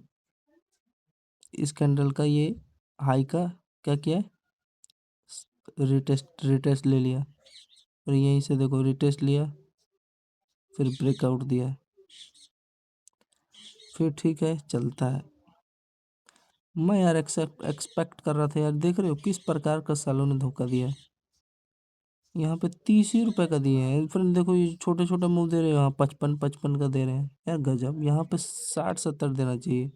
इस कैंडल का ये हाई का क्या किया है, रिटेस्ट रिटेस्ट ले लिया, और यहीं से देखो रिटेस्ट लिया, फिर ब्रेकआउट दिया, फिर ठीक है चलता है। मैं यार एक्सपेक्ट कर रहा था यार, देख रहे हो किस प्रकार का सालों ने धोखा दिया है। यहाँ पे 30 ही रुपए का दिए हैं फ्रेंड, देखो ये छोटे छोटे मुंह दे रहे हैं, यहाँ 55-55 का दे रहे हैं यार, गजब। यहाँ पे 60-70 देना चाहिए,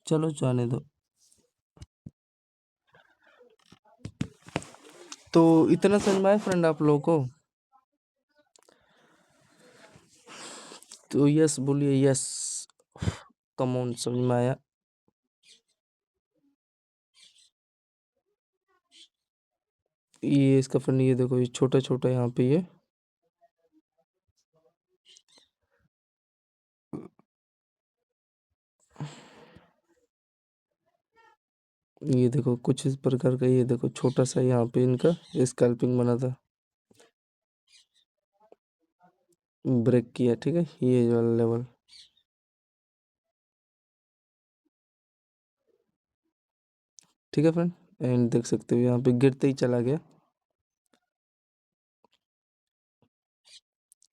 चलो जाने दो। तो इतना समझ में आया फ्रेंड आप लोगों को? तो यस बोलिए, यस, कम ऑन, समझ में आया? ये इसका फ्रेंड ये देखो, ये छोटा छोटा यहाँ पे ये देखो कुछ इस प्रकार का, ये देखो छोटा सा यहाँ पे इनका स्कैल्पिंग बना था, ब्रेक किया, ठीक है, ये वाला लेवल, ठीक है फ्रेंड। एंड देख सकते हो यहाँ पे गिरते ही चला गया।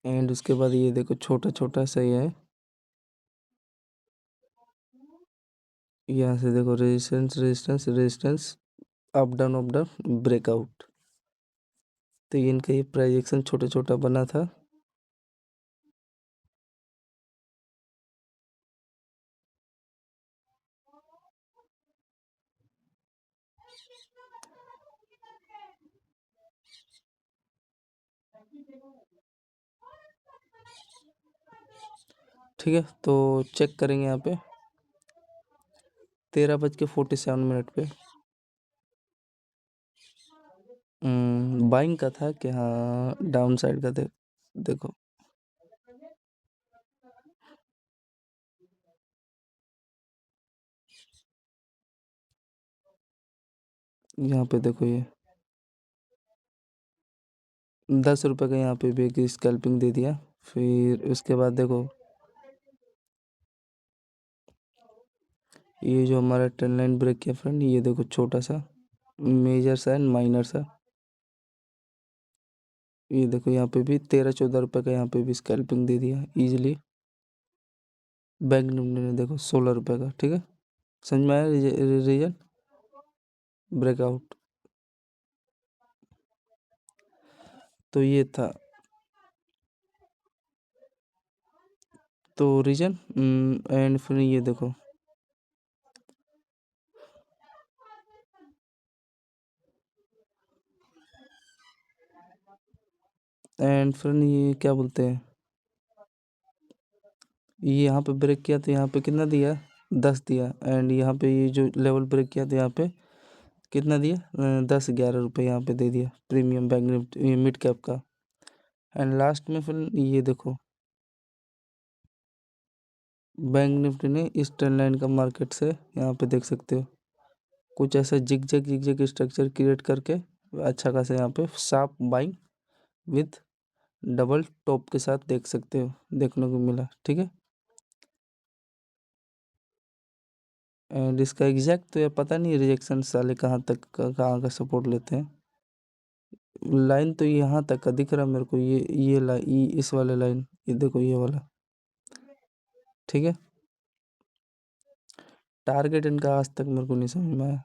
एंड उसके बाद ये देखो छोटा छोटा सा ही है, यहाँ से देखो resistance resistance resistance, up down breakout. तो इनका ये प्रोजेक्शन छोटा छोटा बना था। ठीक है, तो चेक करेंगे यहाँ पे 13:47 पे बाइंग का था कि हाँ डाउन साइड का देखो यहाँ पे देखो ये 10 रुपए का यहाँ पे भी एक स्कैल्पिंग दे दिया। फिर उसके बाद देखो ये जो हमारा ट्रेंड लाइन ब्रेक किया फ्रेंड, ये देखो छोटा सा मेजर सा एंड माइनर सा, ये देखो यहाँ पे भी 13-14 रुपए का यहाँ पे भी स्कैल्पिंग दे दिया इजीली। बैंक निफ्टी ने देखो 16 रुपए का। ठीक है, समझ में आया रीजन ब्रेकआउट। तो ये था तो रीजन एंड फिर ये देखो एंड फिर ये क्या बोलते हैं, ये यहाँ पे ब्रेक किया तो यहाँ पे कितना दिया 10 दिया। एंड यहाँ पे ये जो लेवल ब्रेक किया तो यहाँ पे कितना दिया 10-11 रुपए यहाँ पे दे दिया premium bank Nifty mid cap का। एंड लास्ट में फिर ये देखो बैंक निफ्टी ने इस ट्रेंड लाइन का मार्केट से यहाँ पे देख सकते हो कुछ ऐसा जिग स्ट्रक्चर क्रिएट करके अच्छा खासा यहाँ पे sharp buying with double top के साथ देख सकते हो, देखने को मिला। ठीक है, एंड इसका एग्जैक्ट तो यार पता नहीं रिजेक्शन साले कहाँ तक कहाँ का सपोर्ट लेते हैं। लाइन तो यहाँ तक का दिख रहा है मेरे को, ये लाइन इस वाले लाइन, ये देखो ये वाला। ठीक है, टारगेट इनका आज तक मेरे को नहीं समझ में आया।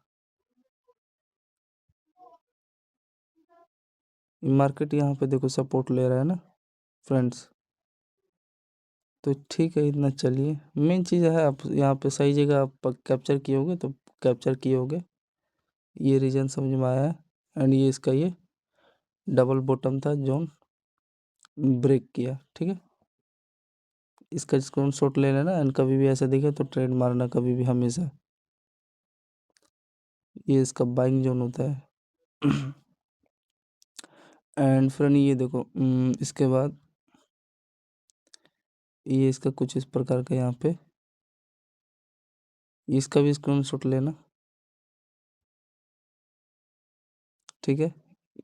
मार्केट यहाँ पे देखो सपोर्ट ले रहा है ना फ्रेंड्स, तो ठीक है इतना चलिए। मेन चीज़ है आप यहाँ पे सही जगह आप कैप्चर किए होगे तो कैप्चर किए होगे, ये रीजन समझ में आया है। एंड ये इसका ये डबल बॉटम था जोन ब्रेक किया। ठीक है, इसका स्क्रीनशॉट ले लेना एंड कभी भी ऐसा दिखे तो ट्रेड मारना कभी भी हमेशा। ये इसका बाइंग जोन होता है। एंड फ्रेंड ये देखो इसके बाद ये इसका कुछ इस प्रकार का यहाँ पे इसका भी स्क्रीनशॉट लेना। ठीक है,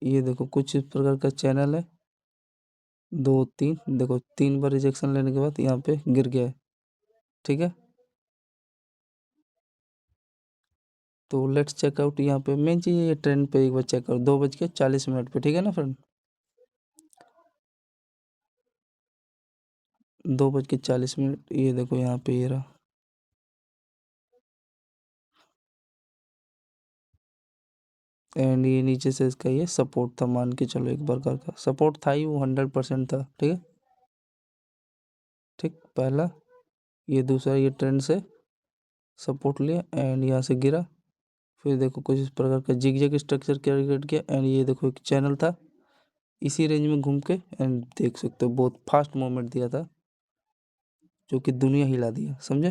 ये देखो कुछ इस प्रकार का चैनल है 2-3, देखो 3 बार रिजेक्शन लेने के बाद यहाँ पे गिर गया है। ठीक है, तो लेट्स चेकआउट यहाँ पे मेन चीज़ ये ट्रेंड पे एक बार चेक करो 2:40 पे। ठीक है ना फ्रेंड, 2:40 ये देखो यहाँ पे ये रहा। एंड ये नीचे से इसका ये सपोर्ट था, मान के चलो एक बार का सपोर्ट था ही, वो 100% था। ठीक है, ठीक पहला, ये दूसरा ये ट्रेंड से सपोर्ट लिया एंड यहाँ से गिरा। फिर देखो कुछ इस प्रकार का जिग स्ट्रक्चर क्रिएट किया एंड ये देखो एक चैनल था इसी रेंज में घूम के, एंड देख सकते हो बहुत फास्ट मूवमेंट दिया था जो कि दुनिया हिला दिया, समझे।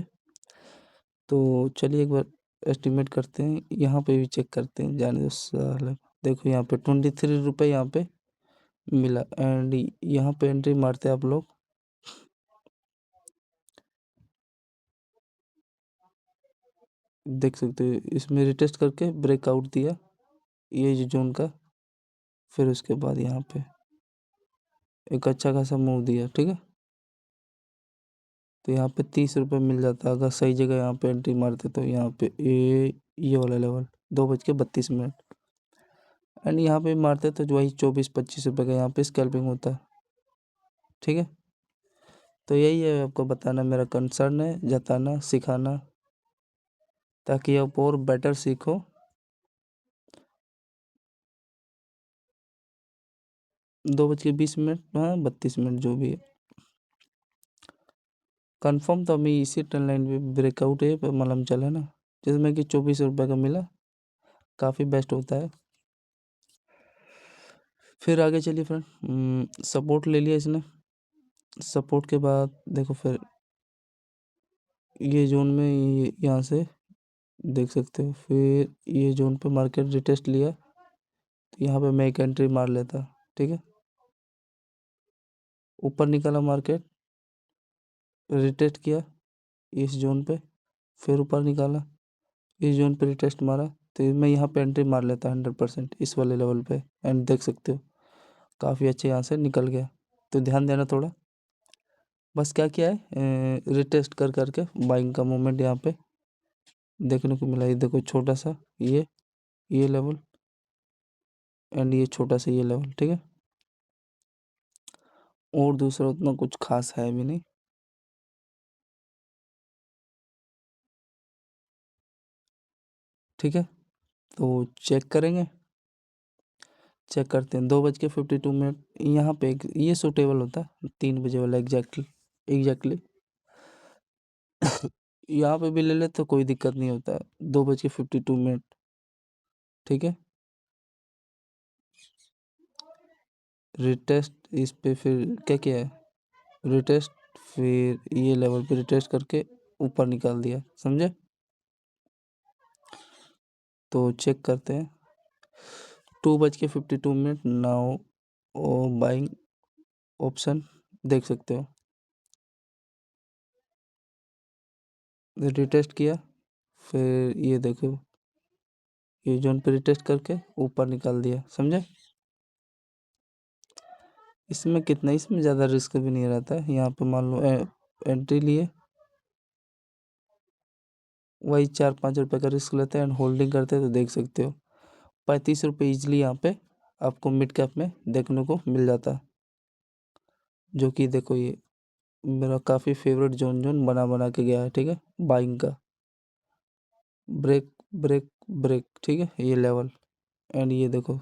तो चलिए एक बार एस्टिमेट करते हैं, यहाँ पे भी चेक करते हैं, जाने दो साले। देखो यहाँ पे 23 रुपये यहाँ पे मिला एंड यहाँ पे एंट्री मारते हैं आप लोग। देख सकते हो इसमें रिटेस्ट करके ब्रेकआउट दिया ये जो जोन का, फिर उसके बाद यहाँ पे एक अच्छा खासा मूव दिया। ठीक है, तो यहाँ पे 30 रुपये मिल जाता अगर सही जगह यहाँ पे एंट्री मारते, तो यहाँ पे ये वाला लेवल 2:32। एंड यहाँ पे मारते तो जो वही 24-25 रुपये का यहाँ पे स्कैल्पिंग होता है। ठीक है, तो यही है आपको बताना मेरा कंसर्न है, जताना सिखाना, ताकि आप और बेटर सीखो। 2:20, हाँ 32 जो भी है। कंफर्म तो हमें इसी ट्रेंड लाइन पे ब्रेकआउट है पर मालूम चला ना, जिसमें कि 24 रुपये का मिला, काफ़ी बेस्ट होता है। फिर आगे चलिए फ्रेंड, सपोर्ट ले लिया इसने। सपोर्ट के बाद देखो फिर ये जोन में यहाँ से देख सकते हो, फिर ये जोन पे मार्केट रिटेस्ट लिया, तो यहाँ पे मैं एक एंट्री मार लेता। ठीक है, ऊपर निकला मार्केट, रिटेस्ट किया इस जोन पे, फिर ऊपर निकाला, इस जोन पे रिटेस्ट मारा, तो मैं यहाँ पे एंट्री मार लेता 100% इस वाले लेवल पे। एंड देख सकते हो काफ़ी अच्छे यहाँ से निकल गया। तो ध्यान देना थोड़ा, बस क्या किया है, रिटेस्ट कर करके बाइंग का मोमेंट यहाँ पे देखने को मिला। ये देखो छोटा सा ये लेवल एंड ये छोटा सा ये लेवल। ठीक है, और दूसरा उतना कुछ खास है भी नहीं। ठीक है, तो चेक करेंगे, चेक करते हैं 2:52 यहाँ पे ये सूटेबल होता है 3 बजे वाला एग्जैक्टली यहाँ पे भी ले ले तो कोई दिक्कत नहीं होता है, 2:52। ठीक है, रिटेस्ट इस पे फिर क्या किया है, रिटेस्ट, फिर ये लेवल पे रिटेस्ट करके ऊपर निकाल दिया, समझे। तो चेक करते हैं 2:52 नाउ, बाइंग ऑप्शन देख सकते हो, रिटेस्ट किया, फिर ये देखो ये जोन पे रिटेस्ट करके ऊपर निकाल दिया, समझे। इसमें कितना, इसमें ज़्यादा रिस्क भी नहीं रहता है। यहाँ पे मान लो एंट्री लिए, वही 4-5 रुपये का रिस्क लेते हैं एंड होल्डिंग करते हैं, तो देख सकते हो 35 रुपये ईजिली यहाँ पे आपको मिड कैप में देखने को मिल जाता है। जो कि देखो ये मेरा काफ़ी फेवरेट जोन जोन बना बना के गया है। ठीक है, बाइंग का ब्रेक ब्रेक ब्रेक, ठीक है, ये लेवल एंड ये देखो,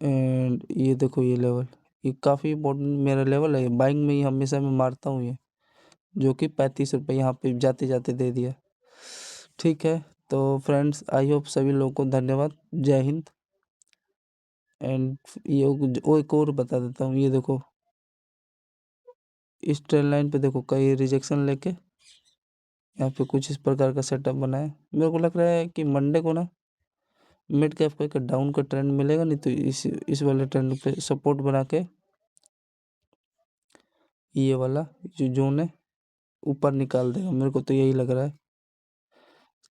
एंड ये देखो ये लेवल, ये काफ़ी इम्पोर्टेंट मेरा लेवल है। बाइंग में ही हमेशा मैं मारता हूँ ये, जो कि 35 रुपये यहाँ पे जाते जाते दे दिया। ठीक है, तो फ्रेंड्स आई होप सभी लोगों को धन्यवाद, जय हिंद। एंड ये वो एक और बता देता हूँ, ये देखो इस ट्रेन लाइन पे देखो कई रिजेक्शन लेके यहाँ पे कुछ इस प्रकार का सेटअप बना है। मेरे को लग रहा है कि मंडे को ना मिड कैप का एक डाउन का ट्रेंड मिलेगा, नहीं तो इस वाले ट्रेंड पे सपोर्ट बना के ये वाला जो जोन है ऊपर निकाल देगा, मेरे को तो यही लग रहा है।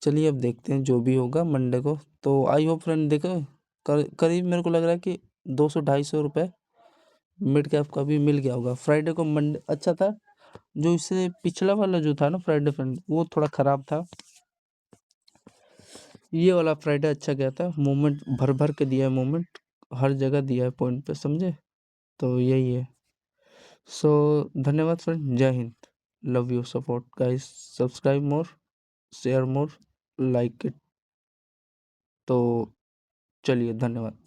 चलिए अब देखते हैं जो भी होगा मंडे को। तो आई होप फ्रेंड देखो करीब मेरे को लग रहा है कि 200-250 रुपये मिड कैप का भी मिल गया होगा। फ्राइडे को मंडे अच्छा था, जो इससे पिछला वाला जो था ना फ्राइडे फ्रेंड, वो थोड़ा ख़राब था। ये वाला फ्राइडे अच्छा गया था, मूवमेंट भर भर के दिया है, मूवमेंट हर जगह दिया है पॉइंट पे, समझे। तो यही है। सो धन्यवाद फ्रेंड, जय Hind, love you, support guys, subscribe more, share more, like it. तो चलिए धन्यवाद।